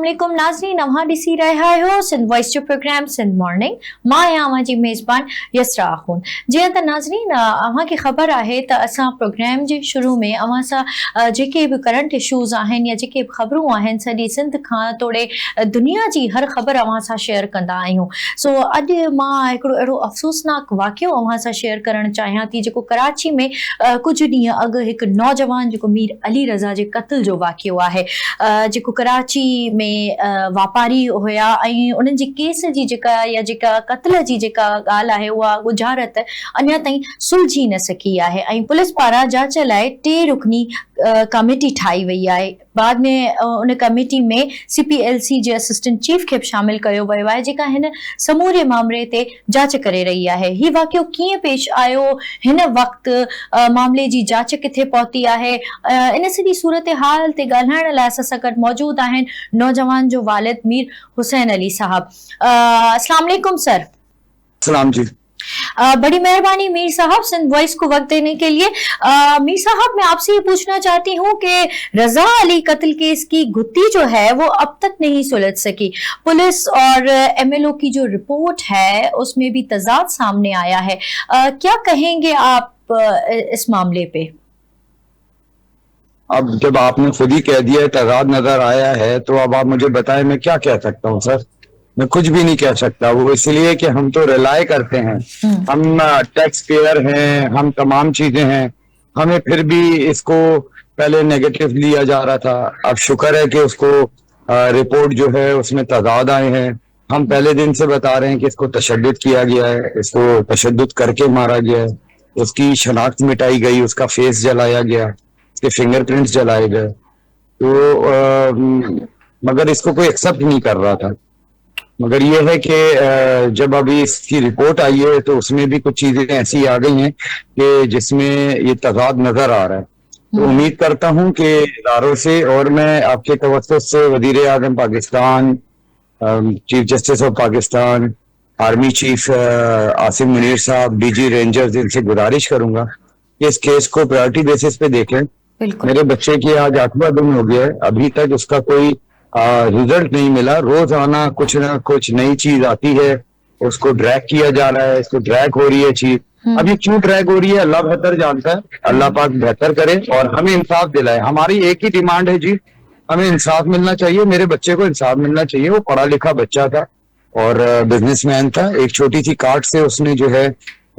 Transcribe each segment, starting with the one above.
अस्सलाम वालेकुम नाज़रीन, अव्हां ॾिसी रहिया आहियो सिंध वॉइस जो प्रोग्राम सिंध मॉर्निंग। मां आहियां अव्हां जी मेज़बान यसरा आख़ून। जीअं त नाज़रीन अव्हां खे ख़बर आहे त असां प्रोग्राम जे शुरू में अव्हां सां जेके बि करंट इशूज़ आहिनि या जेके बि ख़बरूं आहिनि सॼी सिंध खां तोड़े दुनिया जी हर ख़बर अव्हां सां शेयर कंदा आहियूं। सो अॼु मां हिकिड़ो अहिड़ो अफ़सोसनाक वाक़ियो अव्हां सां शेयर करणु चाहियां थी जेको कराची में कुझु ॾींहं अॻु हिकु नौजवान जेको मीर अली रज़ा जे क़त्ल जो वाक़ियो आहे, जेको कराची में वापारी हुया ऐं उन्हनि जी केस जी जेका क़त्ल जी जेका ॻाल्हि आहे उहा गुज़ारत अञा ताईं सुलझी न सघी आहे ऐं पुलिस पारां जांच लाइ 3 रुकनी कमेटी ठाही वई आहे। बाद में उन कमेटी में CPLC जे असिस्टेंट चीफ खे बि शामिल कयो वियो आहे जेका हिन समूरे मामले ते जांच करे रही आहे। हीउ वाक़ियो कीअं पेश आयो, हिन वक़्तु मामले जी जांच किथे पहुती आहे, इन सॼी सूरत हाल ते ॻाल्हाइण लाइ असां सां गॾु मौजूद आहिनि नौजवान जो वालिद मीर हुसैन अली साहब। अस्सलाम वालेकुम सर। सलाम जी। बड़ी मेहरबानी मीर साहब सिंध वॉइस को वक्त देने के लिए। मीर साहब मैं आपसे ये पूछना चाहती हूँ कि रजा अली कत्ल केस की गुत्थी जो है वो अब तक नहीं सुलझ सकी। पुलिस और MLO की जो रिपोर्ट है उसमें भी तजाद सामने आया है। क्या कहेंगे आप इस मामले पे? अब जब आपने खुद ही कह दिया तजाद नजर आया है तो अब आप मुझे बताएं मैं क्या कह सकता हूँ सर। मैं कुछ भी नहीं कह सकता, वो इसलिए कि हम तो रिलाय करते हैं, हम टैक्स पेयर हैं, हम तमाम चीजें हैं, हमें फिर भी इसको पहले नेगेटिव लिया जा रहा था। अब शुक्र है कि उसको रिपोर्ट जो है उसमें तजाद आए हैं। हम पहले दिन से बता रहे हैं कि इसको तशद्दुद किया गया है, इसको तशद्दुद करके मारा गया है, उसकी शनाख्त मिटाई गई, उसका फेस जलाया गया, उसके फिंगरप्रिंट्स जलाए गए। तो मगर इसको कोई एक्सेप्ट नहीं कर रहा था। मगर ये है कि जब अभी इसकी रिपोर्ट आई है तो उसमें भी कुछ चीजें ऐसी आ गई हैं कि जिसमें ये तजाद नजर आ रहा है। तो उम्मीद करता हूं कि इदारों से और मैं आपके तवज्जुह से वजीर आजम Pakistan, chief justice of Pakistan, army chief Asim Munir sahab, DG rangers, इनसे गुजारिश करूंगा कि इस केस को प्रायोरिटी बेसिस पे देखें। मेरे बच्चे की आज 8वां दिन हो गया है, अभी तक उसका कोई रिजल्ट नहीं मिला। रोजाना कुछ ना कुछ नई चीज आती है, उसको ड्रैग किया जा रहा है, इसको ड्रैग हो रही है चीज। अब ये क्यों ड्रैग हो रही है अल्लाह बेहतर जानता है, अल्लाह पाक बेहतर करे और हमें इंसाफ दिलाए। हमारी एक ही डिमांड है जी, हमें इंसाफ मिलना चाहिए, मेरे बच्चे को इंसाफ मिलना चाहिए। वो पढ़ा लिखा बच्चा था और बिजनेसमैन था। एक छोटी सी कार्ट से उसने जो है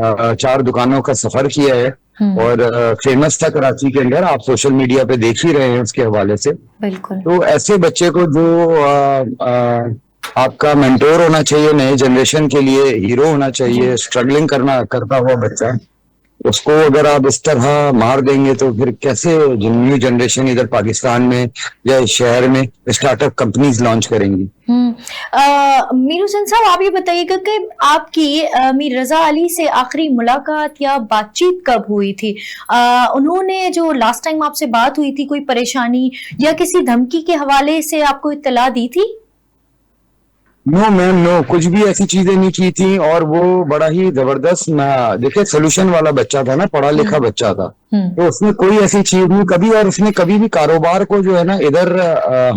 4 दुकानों का सफर किया है और फेमस था कराची के अंदर। आप सोशल मीडिया पे देख ही रहे हैं उसके हवाले से। बिल्कुल। तो ऐसे बच्चे को जो आपका मेंटोर होना चाहिए, नए जनरेशन के लिए हीरो होना चाहिए, स्ट्रगलिंग करता हुआ बच्चा, उसको अगर आप इस तरह मार देंगे तो फिर कैसे न्यू जनरेशन इधर पाकिस्तान में या इस शहर में स्टार्टअप कंपनीज लॉन्च करेंगी। मीर हुसैन साहब आप ये बताइएगा कि आपकी मीर रजा अली से आखिरी मुलाकात या बातचीत कब हुई थी? उन्होंने जो लास्ट टाइम आपसे बात हुई थी कोई परेशानी या किसी धमकी के हवाले से आपको इत्तला दी थी? नो मैम, नो, कुछ भी ऐसी चीजें नहीं की थी। और वो बड़ा ही जबरदस्त, देखिए सोल्यूशन वाला बच्चा था ना, पढ़ा लिखा बच्चा था, तो उसने कोई ऐसी चीज नहीं कभी, और उसने कभी भी कारोबार को जो है ना इधर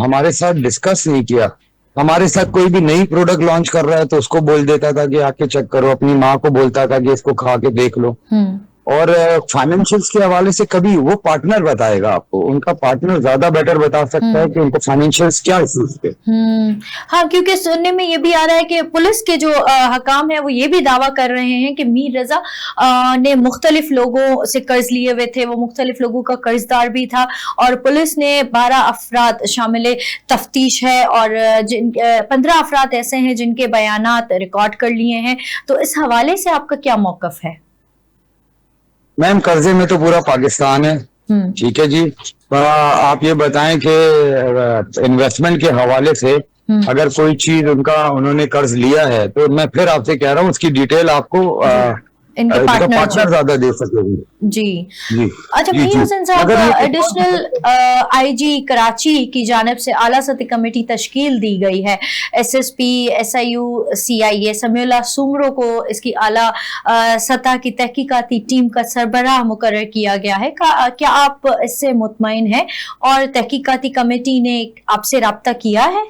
हमारे साथ डिस्कस नहीं किया। हमारे साथ कोई भी नई प्रोडक्ट लॉन्च कर रहा है तो उसको बोल देता था कि आके चेक करो, अपनी माँ को बोलता था कि इसको खा के देख लो। और फाइनेंशियल्स के हवाले से कभी वो पार्टनर बताएगा आपको, उनका पार्टनर ज्यादा बेटर बता सकता है कि उनको फाइनेंशियल्स क्या इश्यूज थे। हाँ, क्योंकि सुनने में ये भी आ रहा है कि पुलिस के जो हकाम है वो ये भी दावा कर रहे हैं कि मीर रजा ने मुख्तलिफ लोगों से कर्ज लिए हुए थे, वो मुख्तलिफ लोगों का कर्जदार भी था और पुलिस ने 12 अफराद शामिल तफ्तीश है और 15 अफराद ऐसे हैं जिनके बयानात रिकॉर्ड कर लिए हैं। तो इस हवाले से आपका क्या मौकफ है? मैम, कर्जे में तो पूरा पाकिस्तान है, ठीक है जी। आप ये बताएं कि इन्वेस्टमेंट के हवाले से अगर कोई चीज उन्होंने कर्ज लिया है तो मैं फिर आपसे कह रहा हूँ उसकी डिटेल आपको इनके पार्टनर ज्यादा दे सकेंगे। जी। अच्छा मीर हुसैन साहब, एडिशनल IG कराची की जानिब से आला सतह कमेटी तश्कील दी गई है। SSP SIU CIA Samiullah Soomro को इसकी आला सतह की तहकीकाती टीम का सरबराह मुकर्रर किया गया है। क्या आप इससे मुतमईन हैं और तहकीकाती कमेटी ने आपसे राब्ता किया है?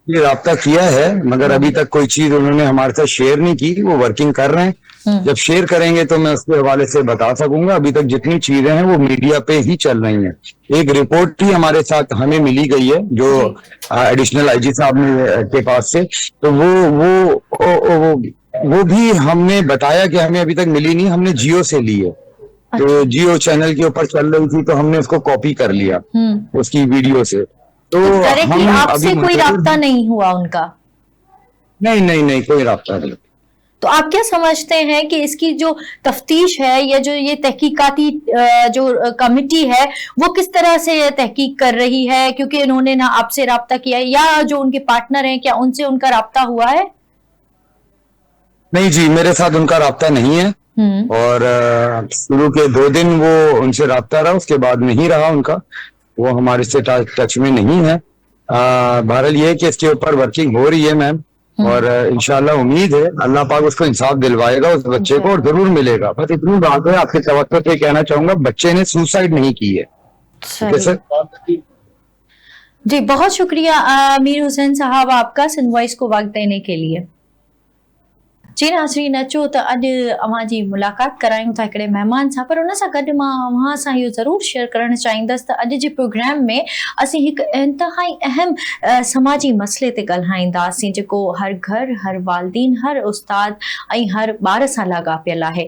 ये राब्ता किया है, मगर अभी तक कोई चीज उन्होंने हमारे साथ शेयर नहीं की। वो वर्किंग कर रहे हैं, जब शेयर करेंगे तो मैं उसके हवाले से बता सकूंगा। अभी तक जितनी चीजें हैं वो मीडिया पे ही चल रही हैं। एक रिपोर्ट ही हमारे साथ हमें मिली गई है जो एडिशनल आईजी साहब ने के पास से, तो वो भी हमने बताया कि हमें अभी तक मिली नहीं, हमने जियो से ली है। तो जियो चैनल के ऊपर चल रही थी तो हमने उसको कॉपी कर लिया उसकी वीडियो से। तो डायरेक्टली हम आपसे अभी कोई राब्ता नहीं हुआ उनका? नहीं, कोई राब्ता नहीं। तो आप क्या समझते हैं कि इसकी जो तफ्तीश है या जो ये तहकीकाती जो कमिटी है वो किस तरह से तहकीक कर रही है? क्योंकि इन्होंने ना आपसे राब्ता किया है, या जो उनके पार्टनर हैं क्या उनसे उनका राब्ता हुआ है? नहीं जी, मेरे साथ उनका राब्ता नहीं है। और शुरू के 2 दिन वो उनसे राब्ता रहा, उसके बाद नहीं रहा उनका। वो हमारे से टच में नहीं है। बहरहाल ये है कि इसके ऊपर वर्किंग हो रही है मैम, और इंशाल्लाह उम्मीद है अल्लाह पाक उसको इंसाफ दिलवाएगा उस बच्चे को, और जरूर मिलेगा। बस इतनी बात है, आपके तवक्कुल से कहना चाहूंगा, बच्चे ने सुसाइड नहीं की है। ठीक है सर। जी, बहुत शुक्रिया मीर हुसैन साहब आपका सिंध वॉइस को वक्त देने के लिए। जी नाज़रीन, अचो तो अॼु अवां जी मुलाक़ात करायूं था हिकिड़े महिमान सां, पर उन सां गॾु मां अवां सां इहो ज़रूरु शेयर करणु चाहींदसि त अॼु जे प्रोग्राम में असीं हिकु इंतिहाई अहम समाजी मसइले ते ॻाल्हाईंदासीं, जेको हर घर, हर वालदीन, हर उस्ताद ऐं हर ॿार सां लाॻापियल आहे।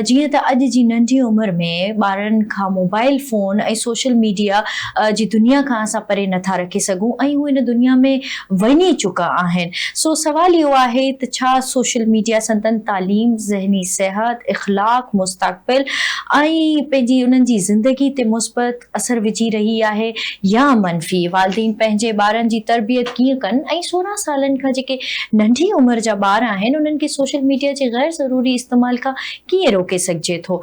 जीअं त अॼु जी नंढी उमिरि में ॿारनि खां मोबाइल फ़ोन ऐं सोशल मीडिया जी दुनिया खां असां परे नथा रखी सघूं, ऐं उहे इन दुनिया में वञी चुका आहिनि। सो सवाल इहो आहे त छा सोशल मीडिया संदन तालीम, ज़हनी सेहत, इख़लाक, मुस्तक़बिल ऐं पंहिंजी उन्हनि जी ज़िंदगी ते मुस्बत असर विझी रही आहे या मनफ़ी? वालिदीन पंहिंजे ॿारनि जी तरबियत कीअं कनि, ऐं 16 सालनि खां जेके नंढी उमिरि जा ॿार आहिनि उन्हनि खे सोशल मीडिया जे गैर ज़रूरी इस्तेमाल खां कीअं रोके सघिजे थो?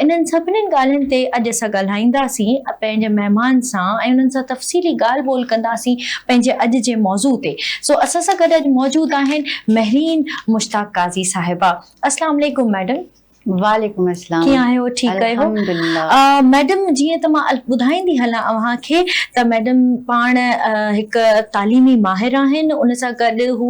इन्हनि सभिनीनि ॻाल्हियुनि ते अॼु असां ॻाल्हाईंदासीं पंहिंजे महिमान सां, ऐं उन्हनि सां तफ़सीली ॻाल्हि ॿोल कंदासीं पंहिंजे अॼु जे मौज़ू ते। सो असां सां गॾु अॼु मौजूद आहिनि महरीन मुश्ताक काज़ी साहिबा। अस्सलाम वालेकुम मैडम। वालेकुम अस्सलाम। कीअं आहियो? ठीकु आहियो? अल्हम्दुलिल्लाह। मैडम, जीअं त मां ॿुधाईंदी हलां अव्हांखे त मैडम पाण हिकु तालीमी माहिर आहिनि, उन सां गॾु हू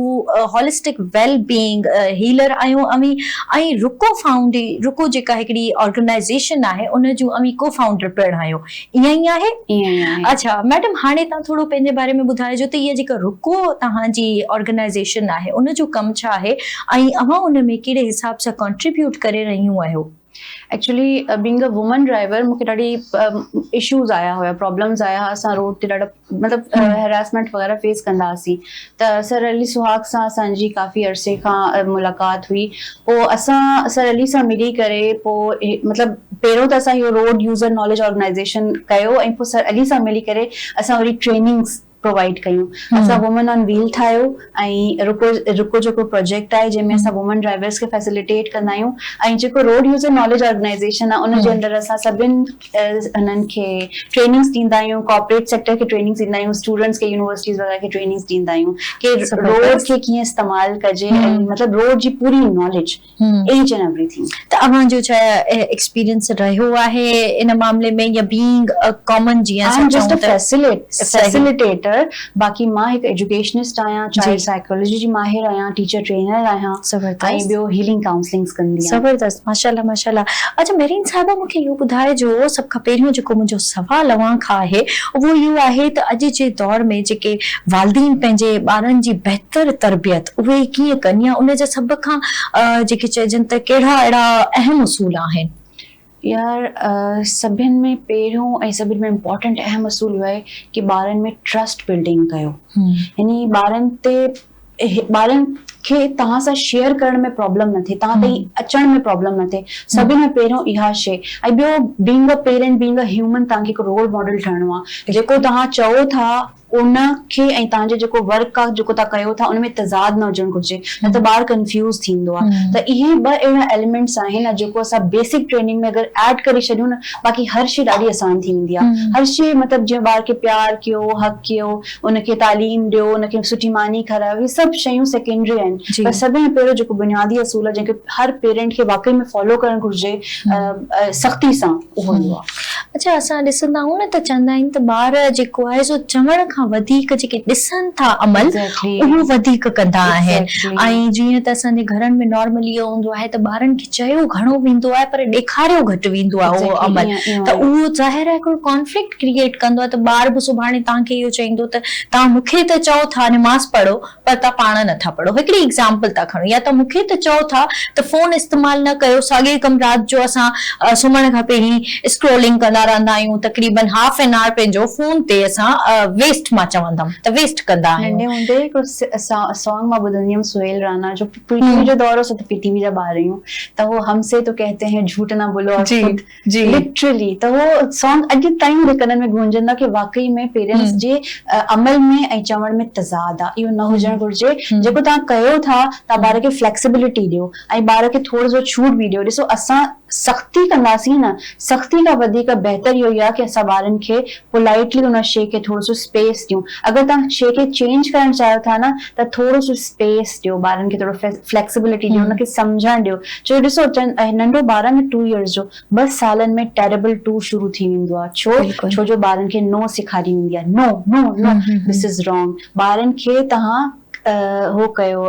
होलिस्टिक वेल बीइंग हीलर आहियूं अमी, ऐं रुको जेका हिकिड़ी ऑर्गेनाइज़ेशन आहे उन जूं अमी को फाउंडर पिणु आहियो। ईअं ई आहे? ईअं ई आहे। अच्छा मैडम, हाणे तव्हां थोरो पंहिंजे बारे में ॿुधाइजो त इहा जेका रुको तव्हांजी ऑर्गेनाइज़ेशन आहे उन जो कमु छा आहे, ऐं अव्हां उन में कहिड़े हिसाब सां कॉन्ट्रीब्यूट करे रहियूं आहियो? Actually being a woman driver मूंखे ॾाढी इश्यूज़ आया हुया, प्रॉब्लम्स आया हुआ। असां रोड ते ॾाढा मतिलबु हैरासमेंट वग़ैरह फेस कंदा हुआसीं। त सर अली सुहाग सां असांजी काफ़ी अरसे खां मुलाक़ात हुई। पोइ असां सर अली सां मिली करे पोइ मतिलबु पहिरियों त असां इहो रोड यूज़र नॉलेज ऑर्गेनाइज़ेशन कयो, ऐं पोइ सर अली सां मिली करे असां वरी ट्रेनिंग्स प्रोवाइड कयूं। असां वुमन ऑन व्हील ठाहियो, ऐं रुको जेको प्रोजेक्ट आहे जंहिंमें असां वुमन ड्राइवर्स खे फैसिलिटेट कंदा आहियूं, ऐं जेको रोड यूज़र नॉलेज ऑर्गेनाइज़ेशन आहे उन जे अंदरि असां सभिनि उन्हनि खे ट्रेनिंग्स ॾींदा आहियूं। कॉर्पोरेट सेक्टर खे ट्रेनिंग्स ॾींदा आहियूं, स्टूडेंट्स खे यूनिवर्सिटीज़ वग़ैरह खे ट्रेनिंग्स ॾींदा आहियूं कि रोड खे कीअं इस्तेमालु कजे, ऐं मतिलबु रोड जी पूरी नॉलेज, ईच एंड एवरीथिंग। त अव्हांजो छा एक्सपीरियंस रहियो आहे इन मामले में, या बीइंग अ कॉमन जीअं असां जस्ट चऊं अ फैसिलिटेटर? बाक़ी मां हिकु एजुकेशनिस्ट आहियां, चाइल्ड साइकोलॉजी जी माहिर आहियां, टीचर ट्रेनर आहियां, ऐं ॿियो हीलिंग काउंसलिंग्स कंदी आहियां। ज़बरदस्त, माशाल्लाह माशाल्लाह। अच्छा महरीन साहिबा, मूंखे इहो ॿुधाइजो, सभ खां पहिरियों जेको मुंहिंजो सवाल अव्हां खां आहे उहो इहो आहे त अॼु जे दौर में जेके वालिदीन पंहिंजे ॿारनि जी बहितर तरबियत उहे कीअं कनि, या उन जा सभ खां जेके चइजनि त कहिड़ा अहिड़ा अहम उसूल आहिनि? यार सभिनि में पहिरियों ऐं सभिनि में इम्पोर्टेंट अहम असूल इहो आहे कि ॿारनि में ट्रस्ट बिल्डिंग कयो। यानी ॿारनि खे तव्हां सां शेयर करण में प्रॉब्लम न थिए, तव्हां ताईं अचण में प्रॉब्लम न थिए। सभिनि में पहिरियों इहा शइ। ऐं ॿियो, being a parent, being a human, तव्हांखे हिकु रोल मॉडल ठहणो आहे। जेको तव्हां चओ था उनखे ऐं तव्हांजो जेको वर्क आहे, जेको तव्हां कयो था, उनमें तज़ाद न हुजणु घुरिजे, न त ॿारु कंफ्यूज़ थींदो आहे। त इहे ॿ अहिड़ा एलिमेंट्स आहिनि जेको असां बेसिक ट्रेनिंग में अगरि ऐड करे छॾियूं न, बाक़ी हर शइ ॾाढी आसान थी वेंदी आहे। हर शइ मतिलबु जीअं ॿार खे प्यार कयो, हक़ कयो, उनखे तालीम ॾियो, उनखे सुठी मानी खारायो, इहे सभु शयूं सेकेंडरी आहिनि। पर सभिनि पहिरियों जेको बुनियादी असूल आहे जंहिंखे हर पेरेंट खे वाकई में फॉलो करणु घुरिजे सख़्ती सां, उहो आहे। अच्छा, असां ॾिसंदा आहियूं न त चवंदा आहिनि त ॿार जेको आहे सो चवण खां वधीक जेके ॾिसनि था अमल Exactly. उहो वधीक कंदा आहिनि Exactly. ऐं जीअं त असांजे घरनि में नॉर्मली इहो हूंदो आहे त ॿारनि खे चयो घणो वेंदो आहे पर ॾेखारियो घटि वेंदो आहे उहो Exactly. अमल ईअं त आहे। उहो ज़ाहिर आहे हिकिड़ो कॉन्फ्लिक्ट क्रिएट कंदो आहे त ॿार बि सुभाणे तव्हांखे इहो चईंदो त तव्हां मूंखे त चओ था निमाज़ पढ़ो पर तव्हां पाण नथा पढ़ो हिकिड़ी एग्जाम्पल था खणो या त मूंखे त चओ था त फोन इस्तेमालु न कयो साॻे कम राति जो असां सुम्हण खां पहिरीं स्क्रोलिंग कंदा रहंदा आहियूं तक़रीबन हाफ एन आवर पंहिंजो फोन ते असां वेस्ट मां चवंदमि त वेस्ट कंदा नंढे आहियूं हूंदे हिकिड़ो सॉन्ग मां ॿुधंदी हुयमि सुहेल राणा जो पीटीवी जो दौर हो त पीटीवी जा ॿार आहियूं त वो हमसे तो कहते हैं झूठ ना बोलो और जी, खुद जी। लिटरली त वो सॉन्ग अॼु ताईं मुंहिंजे कननि में गूंजंदा कि वाकई में पेरेंट्स जे अमल में ऐं चवण में तज़ाद आहे इहो न हुजणु घुरिजे जेको तव्हां कयो था तव्हां ॿार खे फ्लेक्सिबिलिटी ॾियो ऐं ॿार खे थोरो सो छूट बि ॾियो ॾिसो असां सख़्ती कंदासीं न सख़्ती खां वधीक बहितर इहो ई आहे कि असां ॿारनि खे पोलाइटली उन शइ खे थोरो सो स्पेस ॾियूं अगरि तव्हां शइ खे चेंज करणु चाहियो था न त थोरो सो स्पेस ॾियो ॿारनि खे थोरो फ्लेक्सिबिलिटी ॾियो उनखे सम्झणु ॾियो छो ॾिसो नंढो ॿार आहे न 2 years जो 2 सालनि में टेरेबल 2 शुरू थी वेंदो आहे बिल्कुलु। छो जो ॿारनि खे नो सेखारी वेंदी आहे नो नो नो दिस इज़ रॉन्ग ॿारनि खे तव्हां हो कयो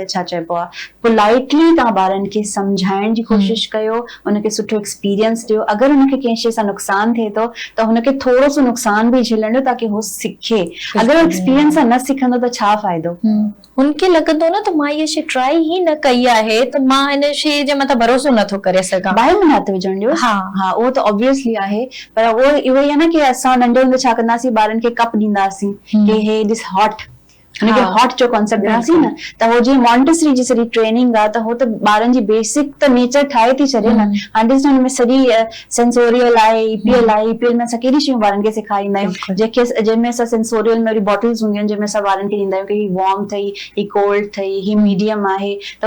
छा चइबो आहे पोलाइटली तव्हां ॿारनि खे सम्झाइण जी कोशिशि कयो उनखे सुठो एक्सपीरियंस ॾियो अगरि उनखे कंहिं शइ सां नुक़सान थिए थो त हुनखे थोरो सो नुक़सान बि झेलण ॾियो ताकी हू सिखे अगरि एक्सपीरियंस सां न सिखंदो त छा फ़ाइदो हुनखे लॻंदो न त मां इहा शइ ट्राई ई न कई आहे त मां हिन शइ जे मथां भरोसो नथो करे सघां ॿाहिरि में हथ विझण ॾियो हा। हा उहो त ऑब्वियसली आहे पर उहो इहो ई आहे न कि असां नंढे हूंदे छा कंदासीं ॿारनि खे कप ॾींदासीं कि हे दिस हॉट हुनखे हॉट जो कॉन्सेप्ट ॾियासीं न त हो जीअं मॉन्टेसरी जी सॼी ट्रेनिंग आहे त हो त ॿारनि जी बेसिक त नेचर ठाहे थी छॾे न हाणे ॾिस हुन में सॼी सेंसोरियल आहे ईपीएल आहे ईपीएल में असां कहिड़ी शयूं ॿारनि खे सेखारींदा आहियूं जंहिंमें असां सेंसोरियल में वरी बॉटल्स हूंदियूं आहिनि जंहिंमें असां ॿारनि खे ॾींदा आहियूं कि ही वार्म अथई ही कोल्ड अथई ही मीडियम आहे त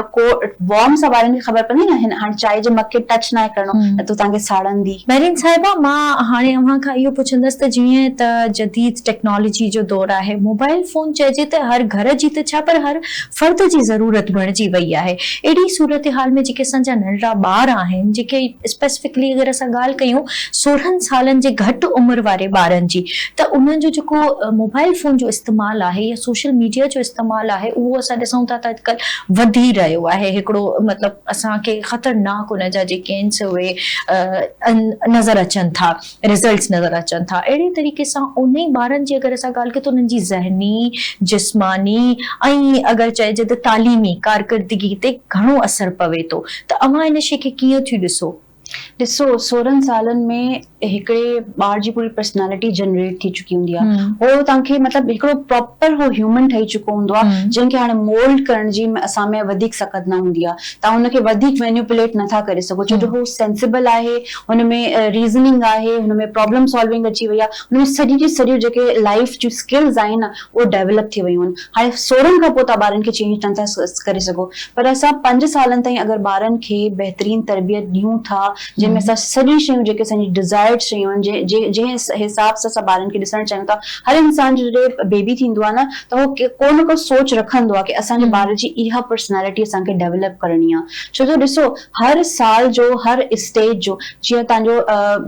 वार्म सां ॿारनि खे ख़बर पवंदी न हाणे चांहि जे मग खे टच न करणो न त तव्हांखे साड़ंदी महरीन साहिबा मां हाणे अव्हां खां इहो पुछंदसि त जीअं त जदीद टेक्नोलॉजी जो दौर आहे मोबाइल फोन चइजे त हर घर जी त छा पर हर फर्द जी ज़रूरत बणिजी वई आहे अहिड़ी सूरत हाल में जेके असांजा नंढड़ा ॿार आहिनि जेके स्पेसिफिकली अगरि असां ॻाल्हि कयूं 16 सालनि जे घटि उमिरि वारे ॿारनि जी त उन्हनि जो जेको मोबाइल फोन जो इस्तेमालु आहे या सोशल मीडिया जो इस्तेमालु आहे उहो असां ॾिसूं था त अॼुकल्ह वधी रहियो आहे हिकिड़ो मतिलबु असांखे ख़तरनाक उनजा जेके आहिनि उहे नज़र अचनि था रिज़ल्ट्स नज़र अचनि था अहिड़े तरीक़े सां उन ई ॿारनि जी अगरि असां ॻाल्हि कयूं त उन्हनि जी ज़हनी जिस्मानी ऐं अगरि चइजे त तालीमी कारकर्दगी ते घणो असर पवे थो त अव्हां इन शइ खे कीअं थियूं ॾिसो 16 सालनि में हिकिड़े ॿार जी पूरी पर्सनैलिटी जनरेट थी चुकी हूंदी आहे हो तव्हांखे मतिलबु हिकिड़ो प्रॉपर हो ह्यूमन ठही चुको हूंदो आहे जंहिंखे हाणे मोल्ड करण जी असां में वधीक सख़्त न हूंदी आहे तव्हां हुनखे वधीक मैन्युपुलेट नथा करे सघो छो जो हू सेंसिबल आहे हुनमें रीज़निंग आहे हुनमें प्रॉब्लम सॉल्विंग अची वई आहे हुनमें सॼी जी सॼियूं जेके लाइफ जूं स्किल्स आहिनि न उहे डेवलप थी वियूं आहिनि हाणे 16 खां पोइ तव्हां ॿारनि खे चेंज नथा करे सघो पर असां 5 सालनि ताईं अगरि ॿारनि खे बहितरीन तरबियत ॾियूं था जंहिंमें असां सॼी शयूं जेके असांजी डिज़ायर्ड शयूं आहिनि जंहिं हिसाब सां असां ॿारनि खे ॾिसणु चाहियूं था हर इंसान जो जॾहिं बेबी थींदो आहे न त उहो को न को सोच रखंदो आहे कि असांजे ॿार जी इहा पर्सनैलिटी असांखे डेवलप करणी आहे छो जो ॾिसो हर साल जो हर स्टेज जो जीअं तव्हांजो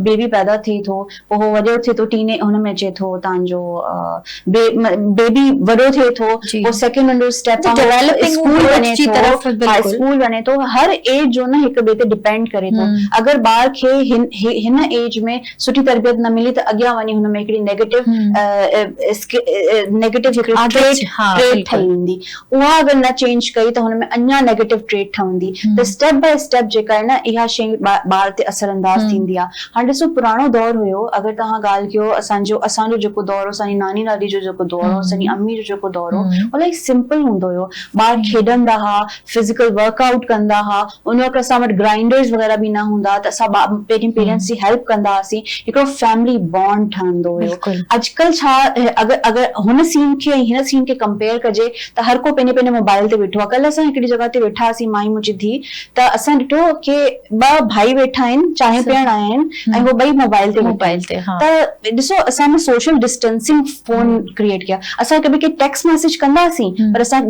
बेबी पैदा थिए थो पोइ उहो वॾो थिए थो हुनमें अचे थो तव्हांजो बेबी वॾो थिए थो पोइ सेकेंड नंढो स्टेप स्कूल वञे थो हर एज जो न हिक ॿिए ते डिपेंड करे थो अगरि ॿार खे हिन एज में सुठी तरबियत न मिली त अॻियां वञी हुनमें हिकिड़ी नेगेटिव ट्रेट ठहंदी उहा अगरि न चेंज कई त हुनमें अञा नेगेटिव ट्रेट ठहंदी त स्टेप बाय स्टेप जेका आहे न इहा शइ ॿार ते असरअंदाज थींदी आहे हाणे ॾिसो पुराणो दौर हुयो अगरि तव्हां ॻाल्हि कयो असांजो जेको दौर हो असांजी नानी दादी जो जेको दौर हो असांजी अम्मी जो जेको दौर हो उहो इलाही सिंपल हूंदो हुयो ॿार खेॾंदा हुआ फिज़िकल वर्कआउट कंदा हुआ उन वक़्तु असां वटि ग्राइंडर्स वग़ैरह बि न हूंदा त असां पहिरीं पेरेंट्स जी हेल्प कंदा हुआसीं हिकिड़ो फैमिली बॉन्ड ठहंदो हुयो अॼुकल्ह छा अगरि हुन सीन खे ऐं हिन सीन खे कंपेयर कजे त हर को पंहिंजे मोबाइल ते वेठो आहे कल्ह असां हिकिड़ी जॻह ते वेठा हुआसीं माई मुंहिंजी धीउ त असां ॾिठो कि 2 भाई वेठा आहिनि चांहि पीअण आया आहिनि ऐं उहे ॿई मोबाइल ते त ॾिसो असां में सोशल डिस्टेंसिंग फोन क्रिएट कया असां हिक ॿिए खे टेक्स्ट मैसेज कंदासीं पर असां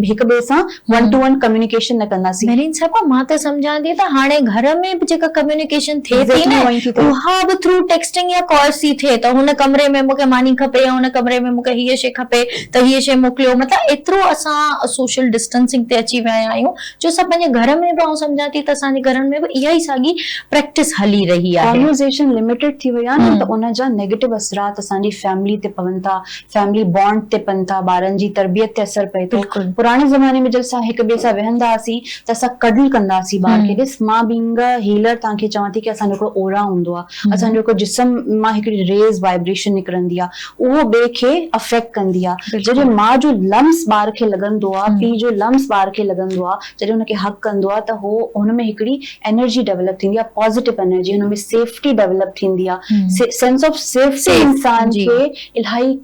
हिक ॿिए सां 1-to-1 कम्युनिकेशन न कंदासीं महरीन साहिबा मां त सम्झां थी त हाणे घर में बि जेका कम्युनिकेशन थिए थी Exactly न वही थी थिए। उहा बि थ्रू टेक्सटिंग या कॉल्स थी थिए त हुन कमरे में मूंखे मानी खपे या हुन कमरे में मूंखे हीअ शइ खपे त हीअ शइ मोकिलियो मतिलबु एतिरो असां सोशल डिस्टेंसिंग ते अची विया आहियूं जो असां पंहिंजे घर में बि सम्झां थी त असांजे घरनि में बि इहा ई साॻी प्रैक्टिस हली रही आहे कॉन्वर्सेशन लिमिटेड थी वई आहे न त उन जा नेगेटिव असरात असांजी फैमिली ते पवनि था, फैमिली बॉन्ड ते पवनि था, ॿारनि जी तरबियत ते असर पए थो। बिल्कुलु। पुराणे ज़माने में जब असां हिक ॿिए सां वेहंदा हुआसीं त असां कडल कंदा हुआसीं ॿार खे। ॾिस मां बीइंग अ हीलर तव्हांखे चवां थी कि असांजो हिकिड़ो ओरा हूंदो आहे, असांजो हिकिड़ो जिस्म मां हिकिड़ी रेज़ वाइब्रेशन निकिरंदी आहे, उहो ॿिए खे अफेक्ट कंदी आहे। जॾहिं माउ जो लम्स ॿार खे लॻंदो आहे, पीउ जो लम्स ॿार खे लॻंदो आहे, जॾहिं हुनखे हक कंदो आहे त हो हुनमें हिकिड़ी एनर्जी डेवलप थींदी आहे, पॉजिटिव एनर्जी, हुनमें सेफ्टी डेवलप थींदी आहे। सेंस ऑफ सेफ्टी इंसान जी। खे इलाही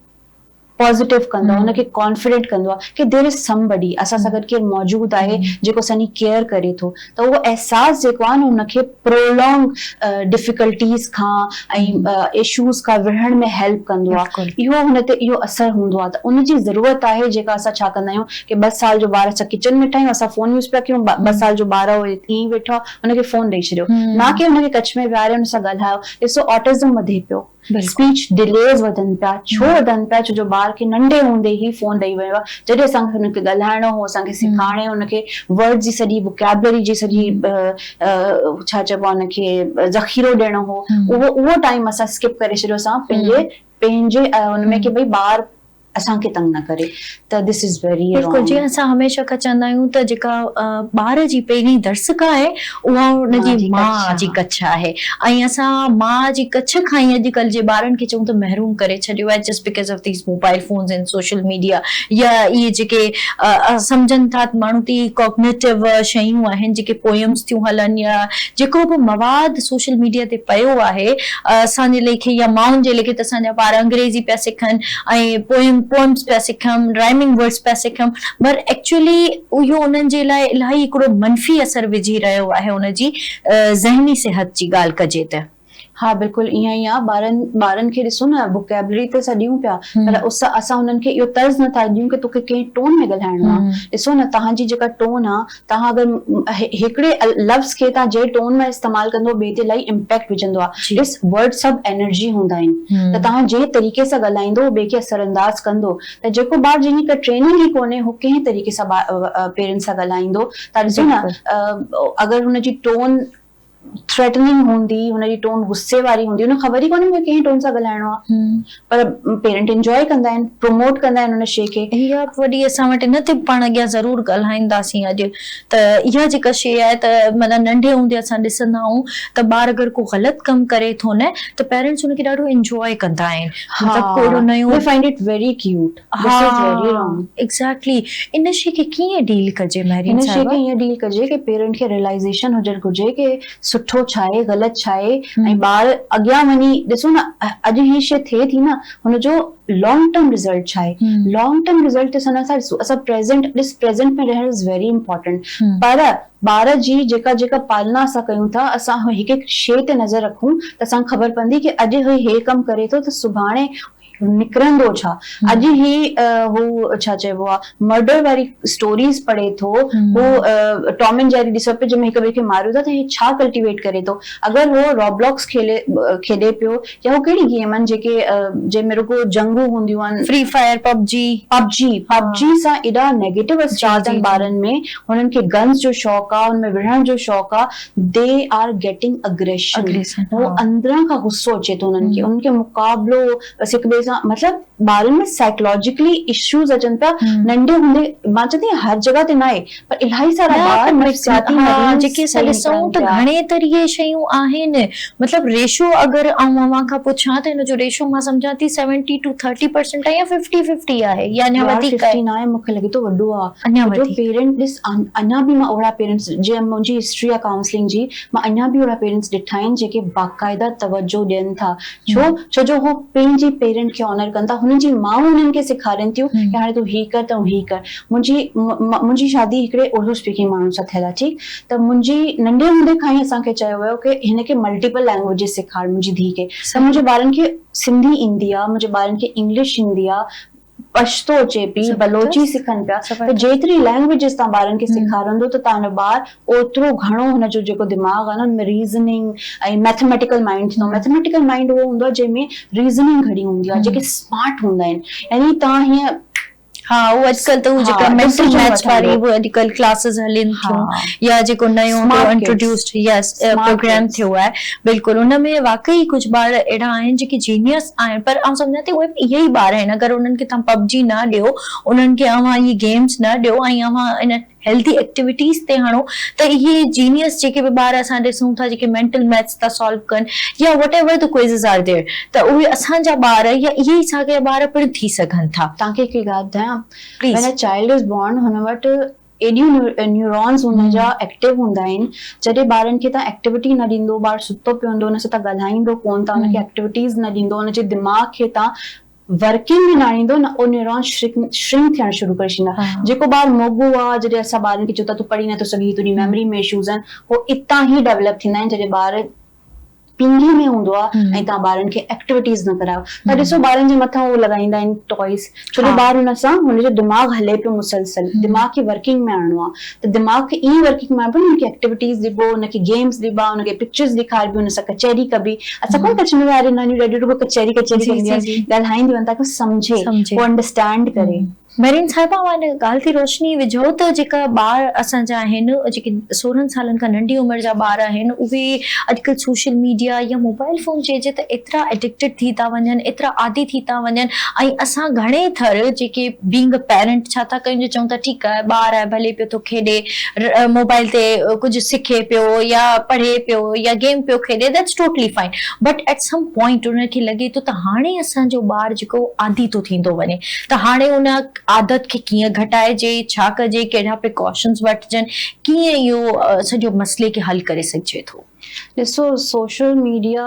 पॉजिटिव कंदो आहे, हुनखे कॉन्फिडेंट कंदो आहे कि देयर इज समबडी असां सां गॾु केरु मौजूद आहे जेको असांजी केयर करे थो। त उहो एहसास जेको आहे न हुनखे प्रोलॉन्ग डिफिकल्टीज़ खां ऐं इशूज़ खां विढ़ण में हेल्प कंदो आहे। इहो हुन ते इहो असर हूंदो आहे। त उनजी ज़रूरत आहे जेका असां छा कंदा आहियूं कि 2 साल जो ॿार असां किचन में ठाहियूं, असां फोन यूज़ पिया कयूं, 2 साल जो ॿार ईअं ई वेठो आहे, हुनखे फोन ॾेई छॾियो, ना कि हुनखे कच्छ में विहारे हुन सां ॻाल्हायो। ॾिसो ऑटिज़म वधे पियो, स्पीच डिलेज वधनि पिया, छो वधनि पिया? छो जो ॿार खे नंढे हूंदे ई फोन ॾेई वियो आहे। जॾहिं असांखे हुनखे ॻाल्हाइणो हो, असांखे सिखाइणो, हुनखे वर्ड जी सॼी वोकैबुलरी जी सॼी छा चइबो आहे हुनखे ज़ख़ीरो ॾियणो हो, उहो टाइम असां स्किप करे छॾियो। असां पंहिंजे हुनमें कि भई ॿार असांखे तंग न करे। त दिस इज़ वेरी बिल्कुलु जीअं असां हमेशह खां चवंदा आहियूं त जेका ॿार जी पहिरीं दर्शक आहे उहा हुनजी माउ जी कच्छ आहे ऐं असां माउ जी कच्छ खां ई अॼुकल्ह जे ॿारनि खे चऊं त महरूम करे छॾियो आहे just because of this mobile phones and social media या इहे जेके सम्झनि था माण्हू थी कॉग्निटिव शयूं आहिनि जेके पोयम्स थियूं हलनि या जेको बि मवाद सोशल मीडिया ते पियो आहे असांजे लेखे या माउनि जे लेखे त असांजा ॿार अंग्रेज़ी पिया सिखनि ऐं पोएम्स पिया सिखनि, राइमिंग वर्ड्स पिया सिखनि, पर एक्चुअली इहो उन्हनि जे लाइ इलाही हिकिड़ो मनफ़ी असर विझी रहियो आहे उनजी ज़हनी सिहत जी ॻाल्हि कजे त। हाँ बिल्कुलु ईअं ई आहे। ॿारनि खे ॾिसो न वोकैबुलरी त असां ॾियूं पिया पर असां उन्हनि खे इहो तर्ज़ नथा ॾियूं कि तोखे कंहिं टोन में ॻाल्हाइणो आहे। ॾिसो न तव्हांजी जेका टोन आहे, तव्हां अगरि हिकिड़े लफ़्ज़ खे तव्हां जंहिं टोन में इस्तेमालु कंदो ॿिए ते इलाही इम्पैक्ट विझंदो आहे। ॾिस वर्ड सभु एनर्जी हूंदा आहिनि, त तव्हां जंहिं तरीक़े सां ॻाल्हाईंदो ॿिए खे असरअंदाज़ कंदो। त जेको ॿार जंहिंजी का ट्रेनिंग ई कोन्हे हू कंहिं तरीक़े सां पेरेंट्स सां ॻाल्हाईंदो। तव्हां ॾिसो न अगरि हुनजी टोन थ्रेटनिंग हूंदी, हुनजी टोन गुस्से वारी हूंदी, हुन ख़बर ई कोन्हे मूंखे कंहिं टोन सां ॻाल्हाइणो आहे, पर पेरेंट एंजॉय कंदा आहिनि, प्रमोट कंदा आहिनि हुन शइ खे। इहा वॾी असां वटि न थी पाण अॻियां ज़रूरु ॻाल्हाईंदासीं अॼु त इहा जेका शइ आहे त मतिलबु नंढे हूंदे असां ॾिसंदा आहियूं त ॿार अगरि को ग़लति कमु करे थो न त पेरेंट्स हुनखे ॾाढो एंजॉय कंदा आहिनि। मतिलबु नयो they find it very cute. This is very wrong. Exactly. इन शइ खे कीअं डील कजे महरीन साहिबा? इन शइ खे ईअं डील कजे कि पेरेंट खे रियलाइज़ेशन हुजणु घुर्जे कि सुठो छा आहे, ग़लति छा आहे, ऐं ॿार अॻियां वञी ॾिसो न अॼु ही शइ थिए थी न हुनजो लॉन्ग टर्म रिज़ल्ट छा आहे। लॉन्ग टर्म रिज़ल्ट ॾिसण सां असां प्रेज़ेंट में रहणु इज़ वेरी इम्पोर्टेंट, पर ॿार जी जेका पालना असां कयूं था, असां हिकु शइ ते नज़र रखूं त असांखे ख़बर पवंदी कि अॼु हे कमु करे थो त सुभाणे निकिरंदो छा। अॼु ही हू छा चइबो आहे मर्डर वारी स्टोरीज़ पढ़े थो, हू टॉम एंड जेरी ॾिसो पियो जंहिंमें हिक ॿिए खे मारियो था त हे छा कल्टिवेट करे थो। अगरि हो रॉब्लॉक्स खेॾे पियो या हू कहिड़ी गेम आहिनि जेके जंहिंमें रुगो जंगू हूंदियूं आहिनि, फ्री फायर, पबजी सां एॾा नेगेटिव असरात आहिनि ॿारनि में। हुननि खे गन्स जो शौक़ु आहे, हुनमें विढ़ण जो शौक़ु आहे, दे आर गेटिंग अग्रेशन। हो अंदरां खां गुस्सो अचे थो उन्हनि खे, उन्हनि खे मुक़ाबलो बस हिक ॿिए सां, मतलब ॿारनि में साइकोलॉजिकली इश्यूज अचनि था नंढे हूंदे। मां चवंदी आहियां हर जगह ते न आहे पर इलाही सारा ॿार जेके असां ॾिसूं त घणे तरीक़े शयूं आहिनि। मतलब रेशो अगरि अवां खां पुछां त हिनजो रेशो मां सम्झां थी 70 to 30% आहे या 50-50 आहे या अञा वधीक आहे। मूंखे लॻे थो वॾो आहे जो पेरेंट ॾिस। अञा बि मां ओड़ा पेरेंट्स जीअं मुंहिंजी हिस्ट्री आहे काउंसलिंग जी, मां अञा बि ओड़ा पेरेंट्स ॾिठा आहिनि जेके बाक़ाइदा तवजो ॾियनि था। छो जो हो पंहिंजी पेरेंट खे ऑनर कनि था। हुननि जी माउ हुननि खे सेखारनि थियूं कि हाणे तूं ही कर त ही कर। मुंहिंजी शादी हिकिड़े उर्दू स्पीकिंग माण्हू सां थियल आहे, ठीकु। त मुंहिंजी नंढे हूंदे खां ई असांखे चयो वियो कि हिनखे मल्टीपल लैंग्वेजिस सेखार मुंहिंजी धीउ खे। त मुंहिंजे ॿारनि खे सिंधी ईंदी आहे, मुंहिंजे ॿारनि खे इंग्लिश ईंदी आहे, पश्तो अचे पई, बलोची सिखनि पिया, त जेतिरी लैंग्वेजेस तव्हां ॿारनि खे सेखारींदो त तव्हांजो ॿार ओतिरो घणो हुनजो जेको दिमाग़ आहे न हुनमें रीज़निंग ऐं मैथमेटिकल माइंड थींदो। मैथमेटिकल माइंड उहो हूंदो आहे जंहिंमें रीज़निंग घणी हूंदी आहे, जेके स्मार्ट हूंदा आहिनि। यानी तव्हां हीअं हाँ वो आजकल तो जेका मेंटल मैथ्स वारी वो आजकल क्लासेस हलन थियूं या जेको नयो इंट्रोड्यूस्ड यस प्रोग्राम थियो आहे बिल्कुल उनमें वाकई कुछ ॿार अहिड़ा आहिनि जेके जीनियस आहिनि, पर आउं सम्झां थी उहे इहे ई ॿार आहिनि। अगरि उन्हनि खे तव्हां पबजी न ॾियो, उन्हनि खे अव्हां इहे गेम्स न ॾियो ऐं अव्हां इन हेल्दी एक्टिविटीज़ ते हणो त इहे जीनियस जेके बि ॿार असां ॾिसूं था जेके मेंटल मैथ्स था सॉल्व कनि या वट एवर द क्विज़िस आर देयर, त उहे असांजा ॿार या इहे ई साॻिया ॿार पिणु थी सघनि था। तव्हांखे हिकिड़ी ॻाल्हि ॿुधायां, when a child is born हुन वटि एॾियूं न्यूरॉन्स हुनजा एक्टिव हूंदा आहिनि। जॾहिं ॿारनि खे तव्हां एक्टिविटी न ॾींदो, ॿार सुतो पियो हूंदो, हुन सां तव्हां ॻाल्हाईंदो कोन था, हुनखे एक्टिविटीज़ न ॾींदो, हुनजे दिमाग़ खे तव्हां वर्किंग में न आणींदो न, उहो न्यूरॉन श्रिंक थियण शुरू करे छॾींदा। जेको ॿार मोगो आहे, जॾहिं असां ॿारनि खे चऊं था तूं पढ़ी नथो सघीं, तुंहिंजी मेमरी में इश्यूज़ आहिनि, हो इतां ई डेवलप थींदा आहिनि जॾहिं ॿार पिंगी में हूंदो आहे ऐं तव्हां ॿारनि खे एक्टिविटीज़ न करायो। त ॾिसो ॿारनि जे मथां उहो लॻाईंदा आहिनि टॉयज़, छो जो ॿार हुन सां हुनजो दिमाग़ हले पियो मुसलसल, दिमाग़ खे वर्किंग में आणणो आहे, त दिमाग़ खे ईअं वर्किंग में आणणो आहे, हुनखे एक्टिविटीज़ ॾिबो, हुनखे गेम्स ॾिबा, हुनखे पिक्चर्स ॾेखारिबी, हुन सां कचहरी कबी। असां कोन कचहरी वारे नंढियूं ॾाढियूं रुगो कचहरी कंदी आहिनि, ॻाल्हाईंदियूं आहिनि ताकी सम्झे, उहो अंडरस्टैंड करे। मेरिन साहिबा मां हिन ॻाल्हि ते रोशनी विझो त जेका ॿार असांजा आहिनि, जेके 16 सालनि खां नंढी उमिरि जा ॿार आहिनि, उहे अॼुकल्ह सोशल मीडिया या मोबाइल फोन चइजे त एतिरा एडिक्टेड थी था वञनि, एतिरा आदी थी था वञनि ऐं असां घणे थर जेके बीइंग अ पेरेंट छा था कयूं, जो चऊं था ठीकु आहे ॿार आहे भले पियो थो खेॾे मोबाइल ते कुझु सिखे पियो या पढ़े पियो या गेम पियो खेॾे, that's totally fine, but at some point उनखे लॻे थो त हाणे असांजो ॿार जेको आदी थो थींदो वञे, त हाणे उन आदत खे कीअं घटाइजे, छा कजे, कहिड़ा प्रिकॉशन्स वठिजनि, कीअं इहो सॼो मसइले खे हल करे सघिजे थो। ॾिसो सोशल मीडिया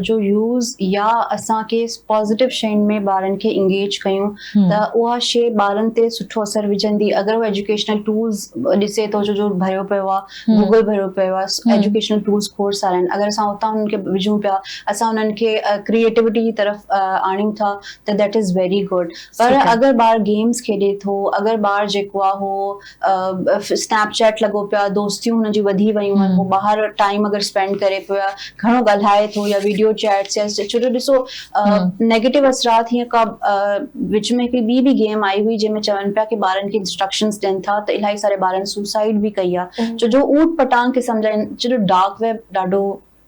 जो यूज़ या असांखे पॉज़िटिव शयुनि में ॿारनि खे इंगेज कयूं त उहा शइ ॿारनि ते सुठो असर विझंदी। अगरि उहो एजुकेशनल टूल्स ॾिसे थो, जो भरियो पियो आहे, गूगल भरियो पियो आहे, एजुकेशनल टूल्स खोड़ सारा आहिनि, अगरि असां उतां उन्हनि खे विझूं पिया, असां उन्हनि खे क्रिएटिविटी जी तरफ़ आणियूं था, त दैट इज़ वेरी गुड। पर अगरि ॿार गेम्स खेॾे थो, अगरि ॿार जेको आहे उहो स्नैपचैट लॻो पियो आहे, दोस्तियूं हुनजी वधी वियूं आहिनि, पोइ ॿाहिरि टाइम अगरि स्पेंड करे पियो आहे, घणो ॻाल्हाए थो या वीडियो चैट्स या छो जो ॾिसो नेगेटिव असरात हीअं का विच में हिकिड़ी ॿी गेम आई हुई जंहिंमें चवनि पिया कि ॿारनि खे इंस्ट्रक्शंस ॾियनि था, त इलाही सारे ॿारनि सुसाइड बि कई आहे, छो जो ऊट पटांग क़िस्म जा, छो जो डार्क वेब ॾाढो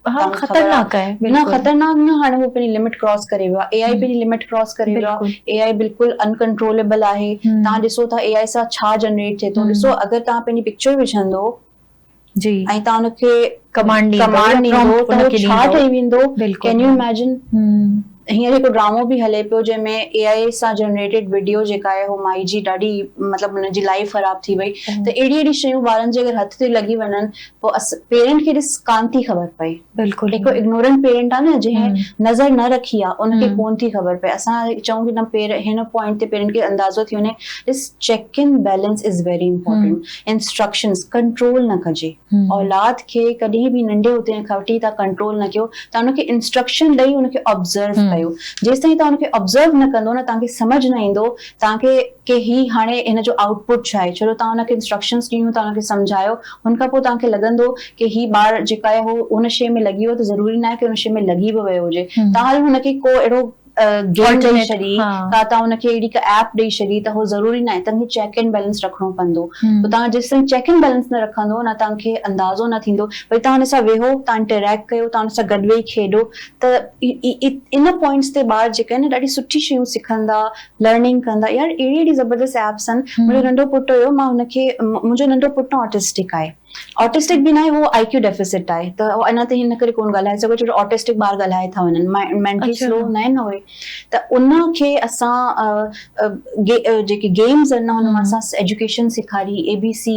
खतरनाक आहे। न खतरनाक न, हाणे वो पंहिंजी लिमिट क्रॉस करे वियो आहे, एआई पंहिंजी लिमिट क्रॉस करे वियो आहे, एआई बिल्कुलु अनकंट्रोलेबल आहे। तव्हां ॾिसो था एआई सां छा जनरेट थिए थो, ॾिसो अगरि तव्हां पंहिंजी पिक्चर विझंदो जी ऐं तव्हां हुनखे कमांड ॾींदो त उहो छा ठही वेंदो, कैन यू इमेजिन। हींअर हिकु ड्रामो बि हले पियो जंहिंमें एआई सां जनरेटेड वीडियो जेका आहे हो माई जी ॾाढी मतिलबु हुनजी लाइफ ख़राब थी वई। त अहिड़ी शयूं ॿारनि जे अगरि हथ ते लॻी वञनि, पोइ पेरेंट खे ॾिस कान थी ख़बर पए। बिल्कुलु हिकु इग्नोरेंट पेरेंट आहे न, जंहिं नज़र न रखी आहे, उनखे कोन थी ख़बर पए। असां चऊं कि न हिन पॉइंट ते पेरेंट खे अंदाज़ो थी वञे, this check in balance is very important. Instructions control न कजे, औलाद खे कॾहिं बि नंढे हुते खां वठी तव्हां कंट्रोल न कयो, तव्हां हुनखे इंस्ट्रक्शन ॾेई हुनखे ऑब्ज़र्व कयो। जेसिताईं तव्हां हुनखे ऑब्ज़र्व न कंदो न, तव्हांखे सम्झ न ईंदो तव्हांखे कि ही हाणे हिन जो आउटपुट छा आहे। छो जो तव्हां हुनखे इंस्ट्रक्शंस ॾिनियूं, तव्हां हुनखे सम्झायो, हुन खां पोइ तव्हांखे लॻंदो कि ही ॿार जेका आहे हो उन शइ में लॻी वियो, त ज़रूरी न आहे कि उन शइ में लॻी बि वियो हुजे। तव्हां हुनखे को अहिड़ो गेम ॾेई छॾी, का तव्हां हुनखे अहिड़ी ऐप ॾेई छॾी, त हो ज़रूरी न आहे। तव्हांखे चेक एंड बैलेंस रखिणो पवंदो। तव्हां जेसिताईं चेक एंड बैलेंस न रखंदो न, तव्हांखे अंदाज़ो न थींदो। भई तव्हां हुन सां वेहो, तव्हां इंटरेक्ट कयो, तव्हां हुन सां गॾु वेही खेॾो, त इन पॉइंट्स ते ॿार जेके आहिनि ॾाढी सुठी शयूं सिखंदा, लर्निंग कंदा। यार अहिड़ी ज़बरदस्त एप्स आहिनि। मुंहिंजो नंढो पुटु हुयो, मां हुनखे, मुंहिंजो नंढो पुटु ऑटिस्टिक आहे, ऑटिस्टिक बि न आहे, वो IQ डेफिसिट आहे, त अञा त हिन करे कोन ॻाल्हाए सघो, छो जो ऑटिस्टिक ॿार ॻाल्हाए था वञनि, मेंटली स्लो हूंदा आहिनि न उहे। त उनखे असां जेके गेम्स आहिनि न, हुनमां असां एजुकेशन सेखारी, ABC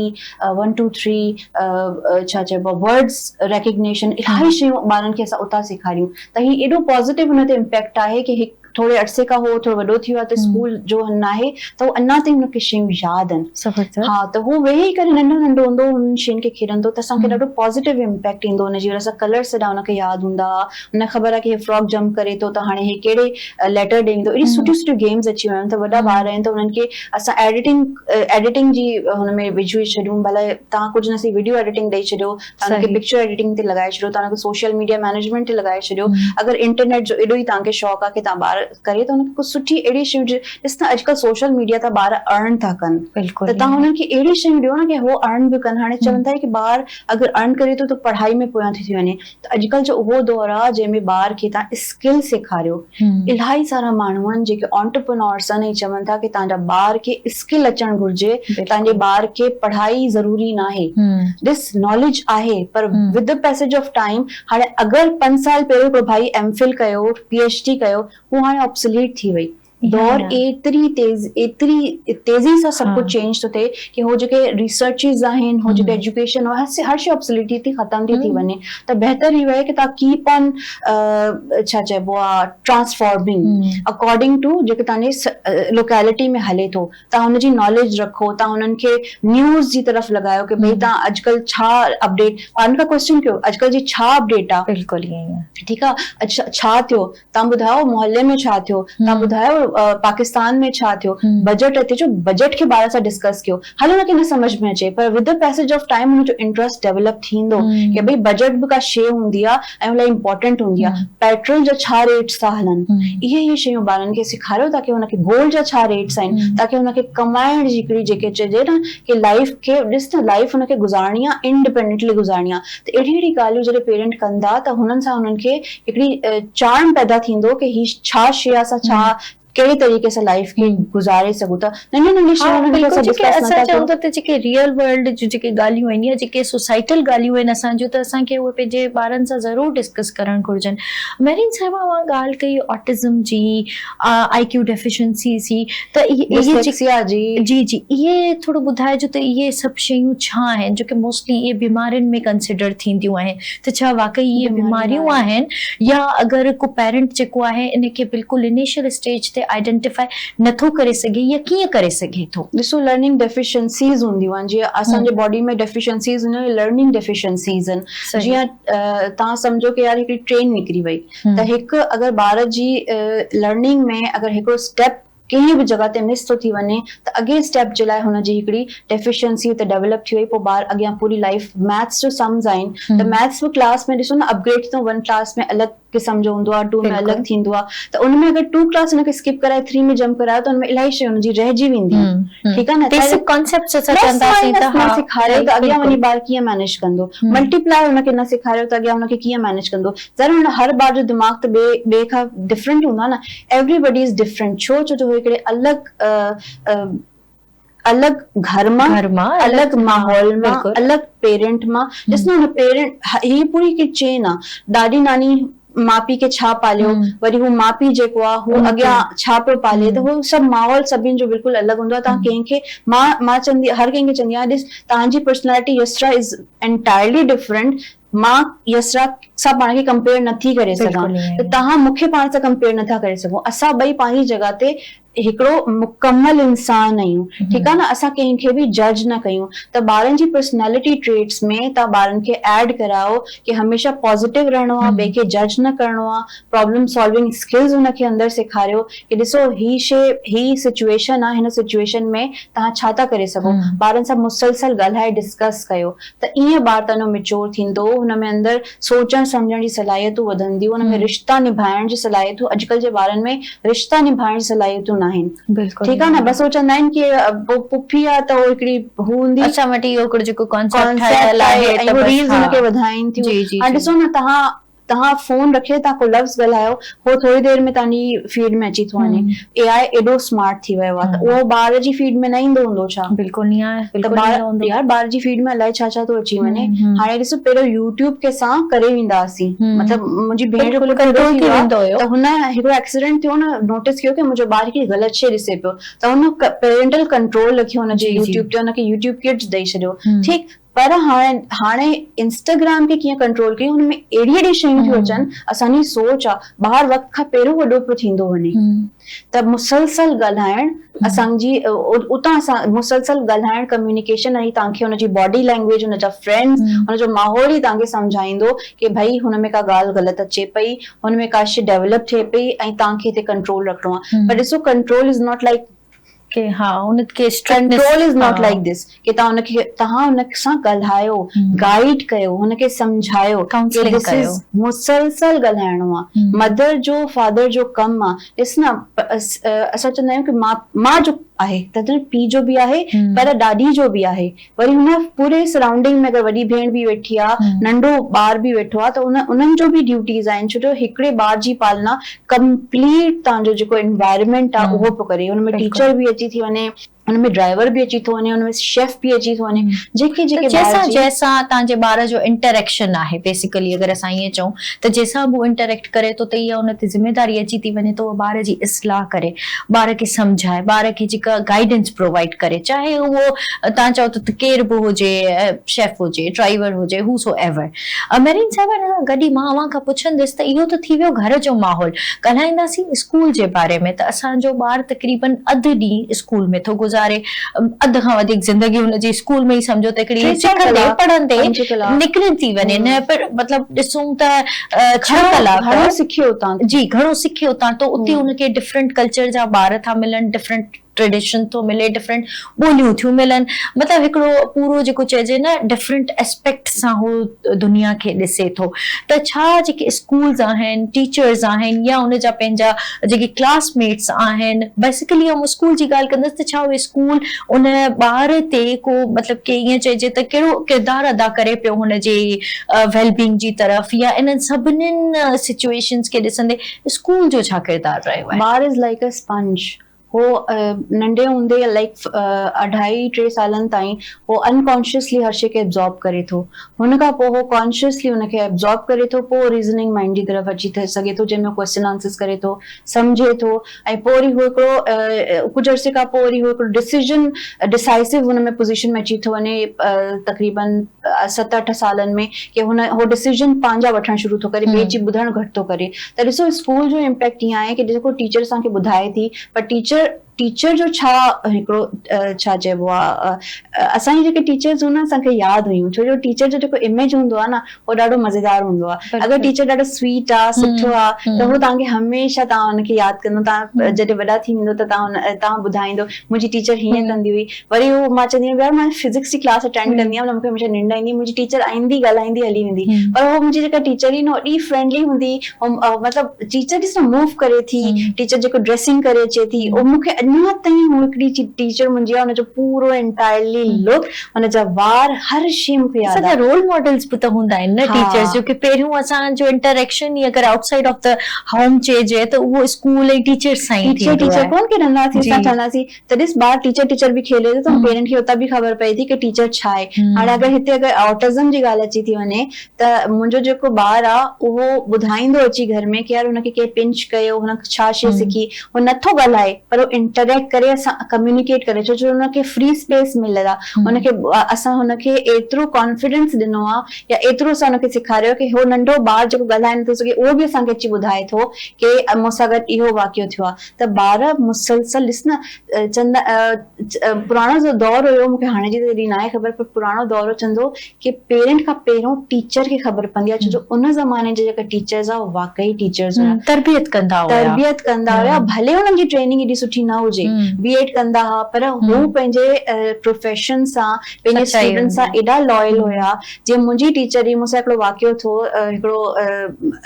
1 2 3 छा चइबो आहे, वर्ड्स रेकग्निशन, इलाही शयूं ॿारनि खे असां उतां सेखारियूं। त ही एॾो पॉज़िटिव हुन ते इम्पैक्ट आहे कि थोरे अरसे खां हो थोरो वॾो थी वियो आहे त स्कूल जो न आहे त उहो अञा ताईं हुनखे शयूं यादि आहिनि। ज़बरदस्त। हा, त हू वेही करे नंढो नंढो हूंदो हुन शयुनि खे खेॾंदो त असांखे ॾाढो पॉज़िटिव इम्पैक्ट ईंदो हुनजी वजह सां। कलर्स सॼा हुनखे यादि हूंदा, हुन ख़बर आहे कि हे फ्रॉक जंप करे थो त हाणे हे कहिड़े लेटर ॾींदो। एॾी सुठियूं सुठियूं गेम्स अची वियूं आहिनि त वॾा ॿार आहिनि त उन्हनि खे असां एडिटिंग जी हुनमें विझी छॾियूं। भले तव्हां कुझु न सी वीडियो एडिटिंग ॾेई छॾियो, तव्हां हुनखे पिक्चर एडिटिंग ते लॻाए छॾियो, तव्हां हुनखे सोशल मीडिया मैनेजमेंट ते लॻाए छॾियो। अगरि इंटरनेट जो एॾो ई तव्हांखे शौक़ु आहे कि तव्हां ॿार करे त हुनखे कुझु सुठी अहिड़ी शयूं ॾिस न, अॼुकल्ह सोशल मीडिया था ॿार अर्न था कनि, बिल्कुलु। त तव्हां हुननि खे अहिड़ी शयूं ॾियो न कि हो अर्न बि कनि। हाणे चवंदा कि ॿार अगरि अर्न करे थो त पढ़ाई में पोयां थी वञे, त अॼुकल्ह जो उहो दौर आहे जंहिंमें ॿार खे तव्हां स्किल सेखारियो। इलाही सारा माण्हू आहिनि जेके एंटरप्रेन्योर्स आहिनि, ऐं चवनि था कि तव्हांजा ॿार खे स्किल अचणु घुरिजे, तव्हांजे ॿार खे पढ़ाई ज़रूरी न आहे। ॾिस, नॉलेज आहे पर with the passage of time, हाणे अगरि 5 साल पहिरियों को भाई एमफिल कयो, पीएचडी कयो, हू हाणे ऑब्सोलीट थी वई। दौर एतिरी तेज़ी सां सभु कुझु चेंज थो थिए कि हो जेके रिसर्चिस आहिनि, हो जेके एजुकेशन हर शइ ऑब्सोलीटी थी ख़तम थी वञे। त बहितर इहो आहे कि तव्हां कीप ऑन छा चइबो आहे ट्रांसफॉर्मिंग अकॉर्डिंग टू जेके तव्हांजे लोकेलिटी में हले थो। तव्हां हुनजी नॉलेज रखो, तव्हां हुननि खे न्यूज़ जी तरफ़ लॻायो कि भई तव्हां अॼुकल्ह छा अपडेट, ॿारनि खां क्वेश्चन कयो अॼुकल्ह जी छा अपडेट आहे। बिल्कुलु ईअं ई आहे। ठीकु आहे, अच्छा छा थियो, तव्हां ॿुधायो मोहल्ले में छा थियो, तव्हां ॿुधायो पाकिस्तान में छा थियो, बजट अचे जो बजट खे ॿार सां डिस्कस कयो। हल हुनखे न समझ में अचे पर with the passage of time हुनजो इंटरेस्ट डेवलप थींदो कि भई बजट बि का शइ हूंदी आहे ऐं इलाही इंपॉर्टेंट हूंदी आहे। पेट्रोल जा छा रेट्स था हलनि, इहे शयूं ॿारनि खे सेखारियो ताकि हुनखे गोल्ड जा छा रेट्स आहिनि, ताकि हुनखे कमाइण जी हिकिड़ी जेके चइजे न कि लाइफ खे ॾिस न, लाइफ हुनखे गुज़ारणी आहे, इंडिपेंडेंटली गुज़ारणी आहे। त अहिड़ी अहिड़ी ॻाल्हियूं जॾहिं पेरेंट कंदा त हुननि सां हुननि खे हिकिड़ी चार्म पैदा थींदो कि ही छा शइ आहे, असां छा कहिड़े तरीक़े सां लाइफ खे गुज़ारे सघूं था। नंढी नंढी शयूं असां चऊं था त जेके रियल वर्ल्ड जूं जेके ॻाल्हियूं आहिनि या जेके सोसाइटल ॻाल्हियूं आहिनि असांजूं, त असांखे उहे पंहिंजे ॿारनि सां ज़रूरु डिस्कस करणु घुरिजनि। मेरीन साहिबा, मां ॻाल्हि कई ऑटिज़म जी, IQ डेफिशिएंसी जी, त जी इहे थोरो ॿुधाइजो त इहे सभु शयूं छा आहिनि जेके मोस्टली इहे बीमारियुनि में कंसिडर थींदियूं आहिनि। त छा वाकई इहे बीमारियूं आहिनि या अगरि को पेरेंट जेको आहे इनखे बिल्कुलु इनिशियल स्टेज ते आइडेंटिफाई नथो करे सघे या कीअं करे सघे थो? ॾिसो, लर्निंग डेफिशिएंसीज़ हूंदियूं आहिनि, जीअं असांजे बॉडी में डेफिशिएंसीज़ हूंदियूं आहिनि, लर्निंग डेफिशिएंसीज़ आहिनि। जीअं तव्हां सम्झो कि यार हिकिड़ी ट्रेन निकिरी वई, त हिकु अगरि ॿार जी लर्निंग में अगरि हिकिड़ो स्टेप कंहिं बि जगह ते मिस थो थी वञे त अॻे स्टेप जे लाइ हुनजी हिकिड़ी डेफिशिएंसी हुते डेवलप थी वई, पोइ ॿार अॻियां पूरी लाइफ मैथ्स जो सम्स आहिनि त मैथ्स बि क्लास में ॾिसो न अपग्रेड थो 1 क्लास में अलॻि क़िस्म जो हूंदो आहे, 2 में अलॻि थींदो आहे। त उनमें अगरि 2 क्लास हुनखे स्किप कराए 3 में जंप करायो त उनमें इलाही शयूं हुनजी रहिजी वेंदी आहिनि। ठीकु आहे न, बेसिक कॉन्सेप्ट्स असां चवंदासीं त न सेखारियो त अॻियां वञी ॿार कीअं मैनेज कंदो। मल्टीप्लाई हुनखे न सेखारियो त अॻियां हुनखे कीअं मैनेज कंदो। ज़रूरु हर ॿार जो दिमाग़ त ॿिए खां डिफरेंट हूंदो आहे न, एवरीबडी इज़ डिफरेंट। छो जो हिकिड़े अलॻि घर मां, अलॻि माहौल मां, अलॻि पेरेंट मां, ॾिस न पेरेंट ही पूरी हिकड़ी चेन आहे। ॾाॾी नानी माउ पीउ खे छा पालियो, वरी हू माउ पीउ जेको आहे हू अॻियां छा पियो पाले, त हू सभु माहौल सभिनि जो बिल्कुलु अलॻि हूंदो आहे। तव्हां कंहिंखे मां चवंदी हर कंहिंखे चवंदी आहियां, ॾिस तव्हांजी पर्सनैलिटी यस्रा इज़ एंटायरली डिफरेंट, मां यस्रा सां पाण खे कंपेयर नथी करे सघां, त तव्हां मूंखे पाण सां कंपेयर नथा करे सघो। असां ॿई पंहिंजी जॻह ते हिकिड़ो मुकम्मल इंसान आहियूं। ठीकु आहे न, असां कंहिंखे बि जज न कयूं। त ॿारनि जी पर्सनैलिटी ट्रेट्स में तव्हां ॿारनि खे ऐड कराओ कि हमेशह पॉज़िटिव रहणो आहे, ॿिए खे जज न करणो आहे, प्रॉब्लम सॉल्विंग स्किल्स हुनखे अंदरि सेखारियो कि ॾिसो ही सिचुएशन आहे, हिन सिचुएशन में तव्हां छा था करे सघो। ॿारनि सां मुसलसल ॻाल्हाए डिस्कस कयो त ईअं ॿार तव्हांजो मैच्योर थींदो, हुनमें अंदरि सोचण सम्झण जी सलाहियतूं वधंदियूं, हुनमें रिश्ता निभाइण जी सलाहियतूं, अॼुकल्ह जे ॿारनि में रिश्ता निभाइण जी सलाहियतूं ठीकु आहे न, बसि हो चवंदा आहिनि कि पुफी आहे त हो हिकिड़ी हूंदी, असां वटि इहो हिकिड़ो जेको कॉन्सेप्ट आहे ऐं रील्स हुनखे वधाइनि थियूं। हाणे ॾिसो न, तव्हां फोन रखे तव्हां को लफ़्ज़ ॻाल्हायो, हो थोरी देरि में तव्हांजी फीड में अची थो वञे। AI एॾो स्मार्ट थी वियो आहे, त उहो ॿार जी फीड में न ईंदो हूंदो छा? बिल्कुलु न आहे यार, ॿार जी फीड में अलाए छा छा थो अची वञे। हाणे ॾिसो, पहिरियों यूट्यूब के सां करे वेंदा हुआसीं, मतिलबु मुंहिंजी भेण जो त हुन हिकिड़ो एक्सीडेंट थियो न, नोटिस कयो कि मुंहिंजो ॿार हिकिड़ी ग़लति शइ ॾिसे पियो, त हुन पेरेंटल कंट्रोल रखियो हुनजे यूट्यूब ते, हुनखे यूट्यूब किड्स ॾेई छॾियो। ठीकु, पर हाणे इंस्टाग्राम खे कीअं कंट्रोल कयूं, हुनमें एड़ी शयूं थियूं अचनि, असांजी सोच आहे ॿाहिरि वक़्त खां पहिरियों वॾो पियो थींदो वञे, त मुसलसल ॻाल्हाइण असांजी उतां असां मुसलसल ॻाल्हाइण कम्युनिकेशन ऐं तव्हांखे हुनजी बॉडी लैंग्वेज, हुनजा फ्रेंड्स, हुनजो माहौल ई तव्हांखे सम्झाईंदो कि भाई हुनमें का ॻाल्हि ग़लति अचे पई, हुनमें का शइ डेवलप थिए पई ऐं तव्हांखे हिते कंट्रोल रखिणो आहे। पर ॾिसो कंट्रोल इज़ नॉट लाइक के हाँ उनके control is not like this कि तव्हां हुन सां ॻाल्हायो, गाइड कयो, हुनखे सम्झायो, काउंसलिंग कयो, मुसलसल ॻाल्हाइणो आहे। मदर जो फादर जो कमु आहे। ॾिस न असां चवंदा आहियूं कि माउ जो आहे त पीउ जो बि आहे, पर ॾाॾी जो बि आहे, वरी हुन पूरे सराउंडिंग में अगरि वॾी भेण बि वेठी आहे, नंढो ॿार बि वेठो आहे, त उन्हनि जो बि ड्यूटीज़ आहिनि, छो जो हिकिड़े ॿार जी पालना कंप्लीट तव्हांजो जेको एनवायरमेंट आहे उहो पियो करे। हुनमें टीचर बि अची थी वञे, हुनमें ड्राइवर बि अची थो वञे, हुनमें शेफ बि अची थो वञे, जेके जैसा तव्हांजे ॿार जो इंटरेक्शन आहे बेसिकली, अगरि असां ईअं चऊं त जंहिंसां बि इंटरेक्ट करे थो त इहा हुन ते ज़िम्मेदारी अची थी वञे, त उहो ॿार जी इस्लाह करे, ॿार खे सम्झाए, ॿार खे जेका गाइडेंस प्रोवाइड करे, चाहे उहो तव्हां चओ त केर बि हुजे, शेफ हुजे, ड्राइवर हुजे, हू सो एवर। मेरीन साहिब गॾी मां अव्हां खां पुछंदसि त इहो त थी वियो घर जो माहौल, ॻाल्हाईंदासीं स्कूल जे बारे में। त असांजो ॿार तक़रीबन अधु ॾींहुं स्कूल में थो गुज़ारे, अध खां वधीक ज़िंदगी हुनजी स्कूल में ई सम्झो त हिकिड़ी सिखंदे पढ़ंदे निकिरी थी वञे, न पर मतिलबु ॾिसूं त 6 कलाक घणो सिखियो उतां जी, घणो सिखियो उतां, त उते हुनखे डिफरेंट कल्चर जा ॿार था मिलनि, डिफरेंट ट्रेडिशन थो मिले, डिफरेंट ॿोलियूं थियूं मिलनि, मतिलबु हिकिड़ो पूरो जेको चइजे न डिफरेंट एस्पेक्ट सां हू दुनिया खे ॾिसे थो। त छा जेके स्कूल्स आहिनि, टीचर्स आहिनि, या उनजा पंहिंजा जेके क्लासमेट्स आहिनि, बेसिकली ऐं स्कूल जी ॻाल्हि कंदसि त छा उहे स्कूल उन ॿार ते को मतिलबु के ईअं चइजे त कहिड़ो किरदारु अदा करे पियो हुनजे वेलबींग जी तरफ़, या इन्हनि सभिनीनि सिचुएशन्स खे ॾिसंदे स्कूल जो छा किरदारु रहियो आहे? ॿार इज़ लाइक अ स्पंज। हो नंढे हूंदे लाइक 2.5-3 सालनि ताईं हो अनकॉन्शियसली हर शइ खे एब्जॉर्ब करे थो, हुन खां पोइ हो कॉन्शियसली हुनखे एब्जॉर्ब करे थो, पोइ रीज़निंग माइंड जी तरफ़ अची सघे थो, जंहिंमें क्वेश्चन आंसर्स करे थो, सम्झे थो, ऐं पोइ वरी हो हिकिड़ो कुझु अर्से खां पोइ वरी हो हिकिड़ो डिसीजन डिसाइसिव हुन में पोज़ीशन में अची थो वञे, तक़रीबन 7-8 सालनि में, कि हो डिसीजन पंहिंजा वठणु शुरू थो करे, ॿिए जी ॿुधणु घटि थो करे। त ॾिसो स्कूल जो इम्पैक्ट ईअं आहे कि जेको टीचर असांखे ॿुधाए थी, पर टीचर जो छा हिकिड़ो छा चइबो आहे, असांजी जेके टीचर्स हुयूं न असांखे यादि हुयूं, छो जो टीचर जो जेको इमेज हूंदो आहे न उहो ॾाढो मज़ेदार हूंदो आहे। अगरि टीचर ॾाढो स्वीट आहे, सुठो आहे, त उहो तव्हांखे हमेशह तव्हां हुनखे यादि कंदो, तव्हां जॾहिं वॾा थी वेंदो त तव्हां ॿुधाईंदो मुंहिंजी टीचर हीअं कंदी हुई। वरी उहो मां चवंदी आहियां यार मां फिजिक्स जी क्लास अटेंड कंदी आहियां, मूंखे हमेशह निंड ईंदी, मुंहिंजी टीचर ईंदी ॻाल्हाईंदी हली वेंदी, पर उहो मुंहिंजी जेका टीचर हुई न एॾी फ्रेंडली हूंदी, मतिलबु टीचर ॾिस न मूव करे थी, टीचर जेको ड्रेसिंग करे अचे थी, उहो मूंखे अञा ताईं हिकिड़ी टीचर मुंहिंजी आहे, हुनजो पूरो एंटायरली लुक, हुनजा वार, हर शइ मूंखे यादि आहे। रोल मॉडल्स बि त हूंदा आहिनि न टीचर्स, जो कि पहिरियों असांजो इंटरेक्शन ई अगरि आउटसाइड ऑफ द होम चइजे त उहो स्कूल ऐं टीचर्स सां ई थींदो आहे। टीचर कोन खेॾंदासीं, असां चवंदासीं त ॾिस ॿार टीचर बि खेले थो, त पेरेंट खे उतां बि ख़बर पए थी कि टीचर छा आहे। हाणे अगरि हिते अगरि ऑटिज़म जी ॻाल्हि अची थी वञे, त मुंहिंजो जेको ॿार आहे उहो ॿुधाईंदो अची घर में कि यार हुनखे कंहिं पिंच कयो, हुन छा शइ सिखी, हू नथो ॻाल्हाए पर उहो इंटरेक्ट करे, असां कम्युनिकेट करे, छो जो हुनखे फ्री स्पेस मिलियल आहे, हुनखे असां हुनखे एतिरो कॉन्फिडेंस ॾिनो आहे, या एतिरो असां हुनखे सेखारियो कि हो नंढो ॿार जेको ॻाल्हाए नथो सघे उहो बि असांखे अची ॿुधाए थो कि मूंसां गॾु इहो वाक़ियो थियो आहे। त ॿार मुसलसल ॾिस न पुराणो जो दौर हुयो, मूंखे हाणे जी त एॾी न आहे ख़बर, पर पुराणो दौर चवंदो कि पेरेंट खां पहिरियों टीचर खे ख़बर पवंदी आहे, छो जो उन ज़माने जा जेका टीचर्स आहे वाकई टीचर्स हुआ, तरबियत कंदा हुया, भले हुननि जी ट्रेनिंग एॾी सुठी न हुजे, B.Ed कंदा हुआ, पर हू पंहिंजे प्रोफेशन सां, पंहिंजे स्टूडेंट सां एॾा लॉयल हुया। जीअं मुंहिंजी टीचर ई मूंसां हिकिड़ो वाक़ियो थियो,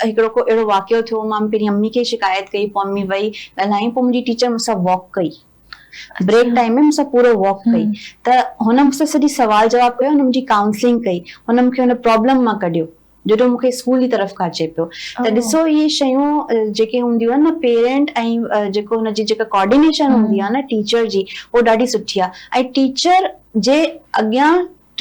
हिकिड़ो को अहिड़ो वाक़ियो थियो, मां पंहिंजी मम्मी खे शिकायत कई, पोइ मम्मी वई ॻाल्हाई, पोइ मुंहिंजी टीचर मूंसां वॉक कई, ब्रेक टाइम में मूंसां पूरो वॉक कई, त हुन मूंसां सॼी सवाल जवाब कयो, हुन मुंहिंजी काउंसलिंग कई, हुन मूंखे हुन प्रॉब्लम मां कढियो जो मूंखे स्कूल जी तरफ़ खां अचे पियो। त ॾिसो इहे शयूं जेके हूंदियूं आहिनि न पेरेंट ऐं जेको हुनजी जेका कोऑर्डिनेशन हूंदी आहे न टीचर जी, उहो ॾाढी सुठी आहे। ऐं टीचर जे अॻियां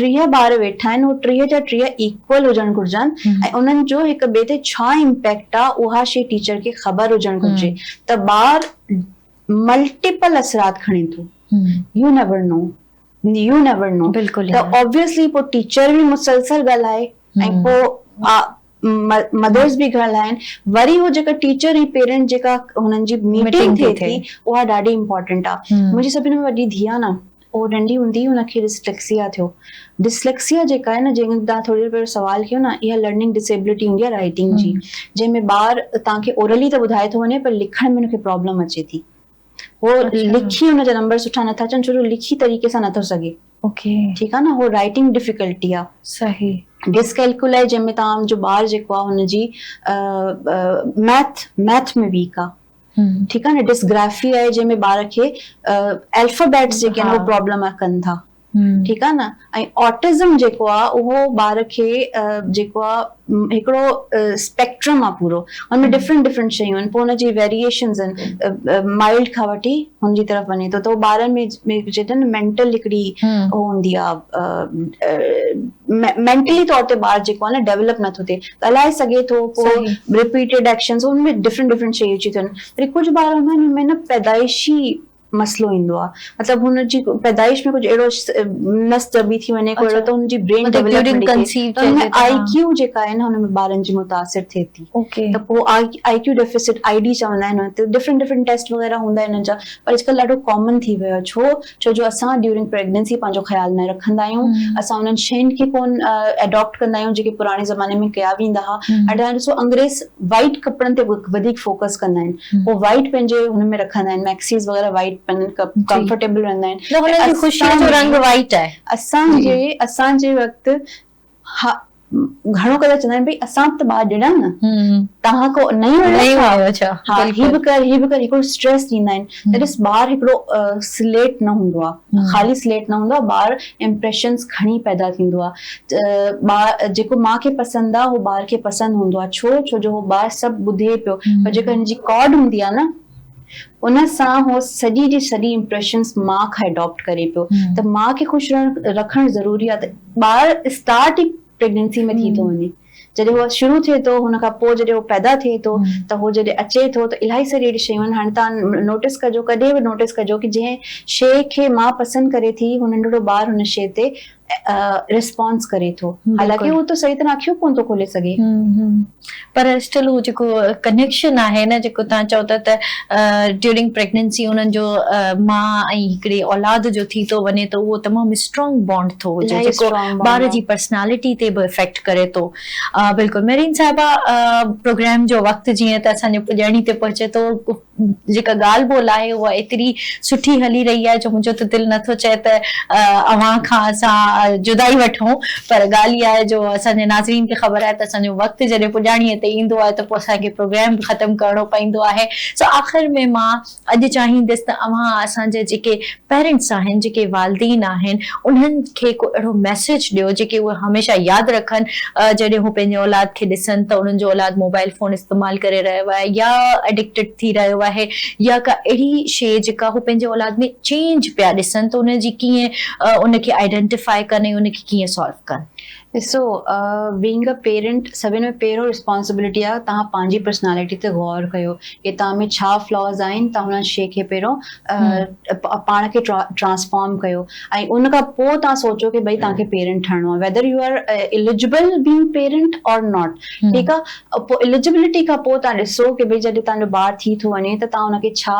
3 ॿार वेठा आहिनि, उहे 3 जा 3 इक्वल हुजणु घुरिजनि, ऐं उन्हनि जो हिक ॿिए ते छा इम्पैक्ट आहे उहा शइ टीचर खे ख़बर हुजणु घुरिजे, त ॿार मल्टीपल असरात खणे थो, U never know. U never know. बिल्कुल त ऑब्वियसली पोइ टीचर बि मुसलसल ॻाल्हाए ऐं पोइ मदर्स बि ॻाल्हाइनि, वरी हो जेका टीचर ऐं पेरेंट जेका हुननि जी मीटिंग थिए थी उहा ॾाढी इम्पोर्टेंट आहे। मुंहिंजी सभिनी में वॾी धीउ आहे न, उहो नंढी हूंदी हुनखे डिस्लेक्सिया थियो। डिस्लेक्सिया जेका आहे न, जंहिं तव्हां थोरी देरि पहिरियों सवाल कयो न, इहा लर्निंग डिसेबिलिटी हूंदी आहे राइटिंग जी, जंहिंमें ॿार तव्हांखे ओरली त ॿुधाए थो वञे पर लिखण में हुनखे प्रॉब्लम अचे थी। वो लिखी हुनजा नंबर सुठा नथा अचनि छो जो लिखी तरीक़े सां नथो सघे। ओके, ठीकु आहे न, हो राइटिंग डिफिकल्टी आहे। सही। डिसकैल्कुलाई जंहिंमें तव्हांजो ॿार जेको आहे हुनजी मैथ में वीक आहे। ठीकु आहे न, डिसग्राफी आहे जंहिंमें ॿार खे अल्फाबेट्स जेके आहिनि उहे प्रॉब्लम कनि था। ठीकु आहे न, ऐं ऑटिज़म जेको आहे उहो ॿार खे जेको आहे हिकिड़ो स्पेक्ट्रम आहे पूरो, हुनमें डिफरेंट डिफरेंट शयूं आहिनि, पोइ हुनजी वेरिएशन्स आहिनि, माइल्ड खां वठी हुनजी तरफ़ वञे थो। त ॿारनि में चइजनि न मेंटल हिकिड़ी हूंदी आहे, मेंटली तौर ते ॿार जेको आहे न डेवलप नथो थिए, ॻाल्हाए सघे थो, पोइ रिपीटेड एक्शन्स हुनमें डिफरेंट डिफरेंट शयूं अची थियूं आहिनि। वरी कुझु ॿार हूंदा आहिनि हुनमें न पैदाइशी मसलो ईंदो आहे, मतिलबु हुनजी पैदाइश में कुझु अहिड़ो नस दबी थी वञे, कोई अहिड़ो त हुनजी ब्रेन डेवलपमेंट IQ जेका आहे न हुनमें ॿारनि जी मुतासिर थिए थी। त पोइ IQ डेफिसिट ID चवंदा आहिनि, त डिफरेंट डिफरेंट टेस्ट वग़ैरह हूंदा आहिनि हिननि जा, पर अॼुकल्ह ॾाढो कॉमन थी वियो आहे। छो जो असां ड्यूरिंग प्रेगनेंसी पंहिंजो ख़्यालु न रखंदा आहियूं, असां उन्हनि शयुनि खे कोन एडॉप्ट कंदा आहियूं जेके पुराणे ज़माने में कया वेंदा हुआ। ऐं ॾिसो अंग्रेज़ वाइट कपिड़नि ते वधीक फोकस कंदा आहिनि, पोइ वाइट पंहिंजे हुन में रखंदा आहिनि, मैक्सीज़ वग़ैरह वाइट कंफर्टेबल रहंदा आहिनि। ख़ुशी जो रंग वाइट आहे। असांजे वक़्तु घणो करे चवंदा आहिनि भई असां त ॿार ॾिना न, तव्हां को नहीं वणियो छा? हा, ही बि कर हिकिड़ो स्ट्रेस ॾींदा आहिनि। दैट इज़ ॿार हिकिड़ो स्लेट न हूंदो आहे, ख़ाली स्लेट न हूंदो आहे, ॿार इम्प्रेशन्स खणी पैदा थींदो आहे। ॿार जेको माउ खे पसंदि आहे उहो ॿार खे पसंदि हूंदो आहे, छो जो उहो ॿार सभु ॿुधे पियो, पर जेका हिनजी कॉड हूंदी आहे न उन सां हो सॼी जी सॼी इम्प्रेशन्स माउ खां एडॉप्ट करे पियो। त माउ खे ख़ुशि रखणु ज़रूरी आहे। त ॿार स्टार्ट ई प्रेगनेंसी में थी थो वञे, जॾहिं उहो शुरू थिए थो, हुन खां पोइ जॾहिं उहो पैदा थिए थो त उहो जॾहिं अचे थो त इलाही सारी अहिड़ी शयूं आहिनि। हाणे तव्हां नोटिस कजो, कॾहिं बि नोटिस कजो कि जंहिं शइ खे मां पसंदि करे थी हुन नंढिड़ो ॿार हुन शइ ते रिस्पॉन्स करे थो, हालांकि उहो त सही तरह अखियूं कोन थो खोले सघे, पर स्टिल उहो जेको कनेक्शन आहे न, जेको तव्हां चओ था त ड्यूरिंग प्रेगनेंसी उन्हनि जो माउ ऐं हिकिड़ी औलाद जो थी थो वञे, त उहो तमामु स्ट्रॉन्ग बॉन्ड थो हुजे, जेको ॿार जी पर्सनैलिटी ते बि इफेक्ट करे थो। बिल्कुलु मेरीन साहिबा, प्रोग्राम जो वक़्तु जीअं त असांजो पुॼाणी ते पहुचे थो, जेका ॻाल्हि ॿोल आहे उहा एतिरी सुठी हली रही आहे जो मुंहिंजो त दिलि नथो चए त अव्हां खां असां जुदाई वठूं, पर ॻाल्हि इहा आहे जो असांजे नाज़रीन खे ख़बर आहे त असांजो वक़्तु जॾहिं पुॼाणीअ ते ईंदो आहे त पोइ असांखे प्रोग्राम ख़तमु करणो पवंदो आहे। सो आख़िर में मां अॼु चाहींदसि त अव्हां असांजे जेके पेरेंट्स आहिनि, जेके वालदीन आहिनि, उन्हनि खे को अहिड़ो मैसेज ॾियो जेके उहे हमेशह यादि रखनि जॾहिं हू पंहिंजे औलाद खे ॾिसनि त उन्हनि जो औलाद मोबाइल फ़ोन इस्तेमालु करे रहियो आहे या एडिक्टेड थी रहियो आहे या का अहिड़ी शइ जेका हू पंहिंजे औलाद में चेंज पिया ॾिसनि, त उनजी कीअं उनखे आइडेंटिफाई कनि, उनखे कीअं सॉल्व कनि। ॾिसो, बीइंग अ पेरेंट सभिनि में पहिरियों रिस्पॉन्सिबिलिटी आहे तव्हां पंहिंजी पर्सनैलिटी ते गौर कयो कि तव्हां में छा फ्लॉज़ आहिनि, तव्हां हुन शइ खे पहिरियों पाण खे ट्रांसफॉर्म कयो ऐं उन खां पोइ तव्हां सोचो कि भई तव्हांखे पेरेंट ठहणो आहे, whether you are eligible being parent or not. ठीकु आहे, पोइ एलिजिबिलिटी खां पोइ तव्हां ॾिसो कि भई जॾहिं तव्हांजो ॿारु थी थो वञे त तव्हां हुनखे छा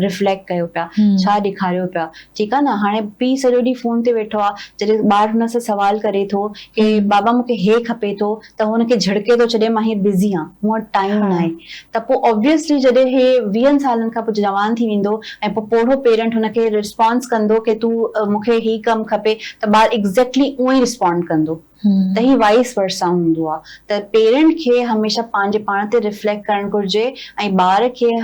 रिफ्लेक्ट कयो पिया, छा ॾेखारियो पिया। ठीकु आहे न, हाणे पीउ सॼो ॾींहुं फ़ोन ते वेठो आहे, जॾहिं ॿारु हुन सां सवाल करे थो कि बाबा मूंखे हे खपे थो त हुनखे झिड़के थो छॾे, मां हीअ बिज़ी आहियां, मूं वटि टाइम न आहे, त पोइ ऑब्वियसली जॾहिं हे 20 सालनि खां पोइ जवान थी वेंदो ऐं पोइ पोढ़ो पेरेंट हुनखे रिस्पॉन्स कंदो कि तूं मूंखे ही कमु खपे, त ॿारु एग्ज़ैक्टली उहो ई रिस्पॉन्ड कंदो। त ही वाइस वर्सा हूंदो आहे। त पेरेंट खे हमेशह पंहिंजे पाण ते रिफ्लेक्ट करणु घुरिजे ऐं ॿार खे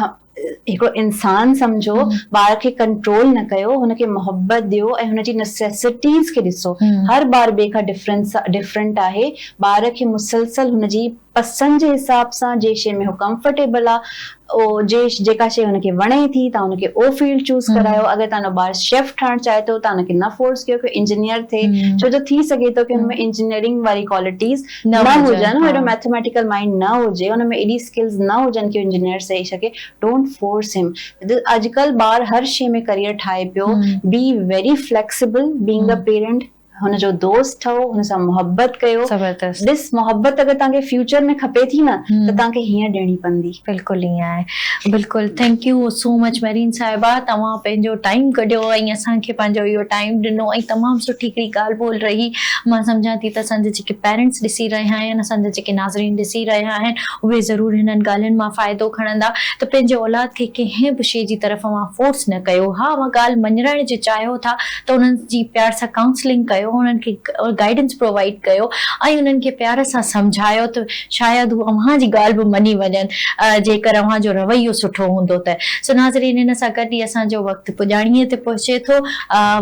हिकिड़ो इंसान सम्झो, ॿार खे कंट्रोल न कयो, हुनखे मोहब्बत ॾियो ऐं हुनजी नेसेसिटीज़ खे ॾिसो। हर ॿार ॿिए खां डिफरेंट आहे, ॿार खे मुसलसल हुनजी पसंद जे हिसाब सां जे शइ में हो कंफर्टेबल आहे ओ जेका शइ हुनखे वणे थी तव्हां हुनखे ओ फील्ड चूज़ करायो। अगरि तव्हांजो ॿार शेफ ठहणु चाहे थो तव्हां हुनखे न फोर्स कयो कि इंजीनियर थिए, छो जो थी सघे थो कि हुनमें इंजीनियरिंग वारी क्वालिटीज़ न हुजनि, हेॾो मैथमेटिकल माइंड न हुजे, हुनमें एॾी स्किल्स न हुजनि कि इंजीनियर ठही सघे। डोंट फोर्स हिम। अॼुकल्ह ॿार हर शइ में करियर ठाहे पियो। Be very flexible being a parent. हुनजो दोस्त ठहो, हुन सां मोहब्बत कयो। ज़बरदस्त। ॾिस मोहब्बत अगरि तव्हांखे फ्यूचर में खपे थी न त तव्हांखे हीअं ॾियणी पवंदी। बिल्कुलु ईअं आहे। बिल्कुलु thank you so much marine साहिबा, तव्हां पंहिंजो टाइम कढियो ऐं असांखे पंहिंजो इहो टाइम ॾिनो ऐं तमामु सुठी हिकिड़ी ॻाल्हि ॿोल रही। मां सम्झां थी त असांजे जेके पेरेंट्स ॾिसी रहिया आहिनि, असांजा जेके नाज़रीन ॾिसी रहिया आहिनि, उहे ज़रूरु हिननि ॻाल्हियुनि मां फ़ाइदो खणंदा त पंहिंजे औलाद खे कंहिं बि शइ जी तरफ़ मां फोर्स न कयो। हा, उहा ॻाल्हि मञण जे चाहियो था त उन्हनि जी प्यार सां काउंसलिंग कयो, उन्हनि खे गाइडेंस प्रोवाइड कयो ऐं उन्हनि खे प्यार सां सम्झायो त शायदि हू अव्हां जी ॻाल्हि बि मञी वञनि जेकर अव्हां जो रवैयो सुठो हूंदो त। सो नाज़रीन, हिन सां गॾु ई असांजो वक़्तु पुॼाणीअ ते पहुचे थो।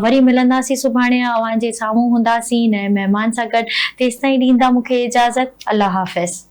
वरी मिलंदासीं सुभाणे, अव्हां जे साम्हूं हूंदासीं नए महिमान सां गॾु। तेसिताईं ॾींदा मूंखे इजाज़त। अल्लाह हाफ़िज़।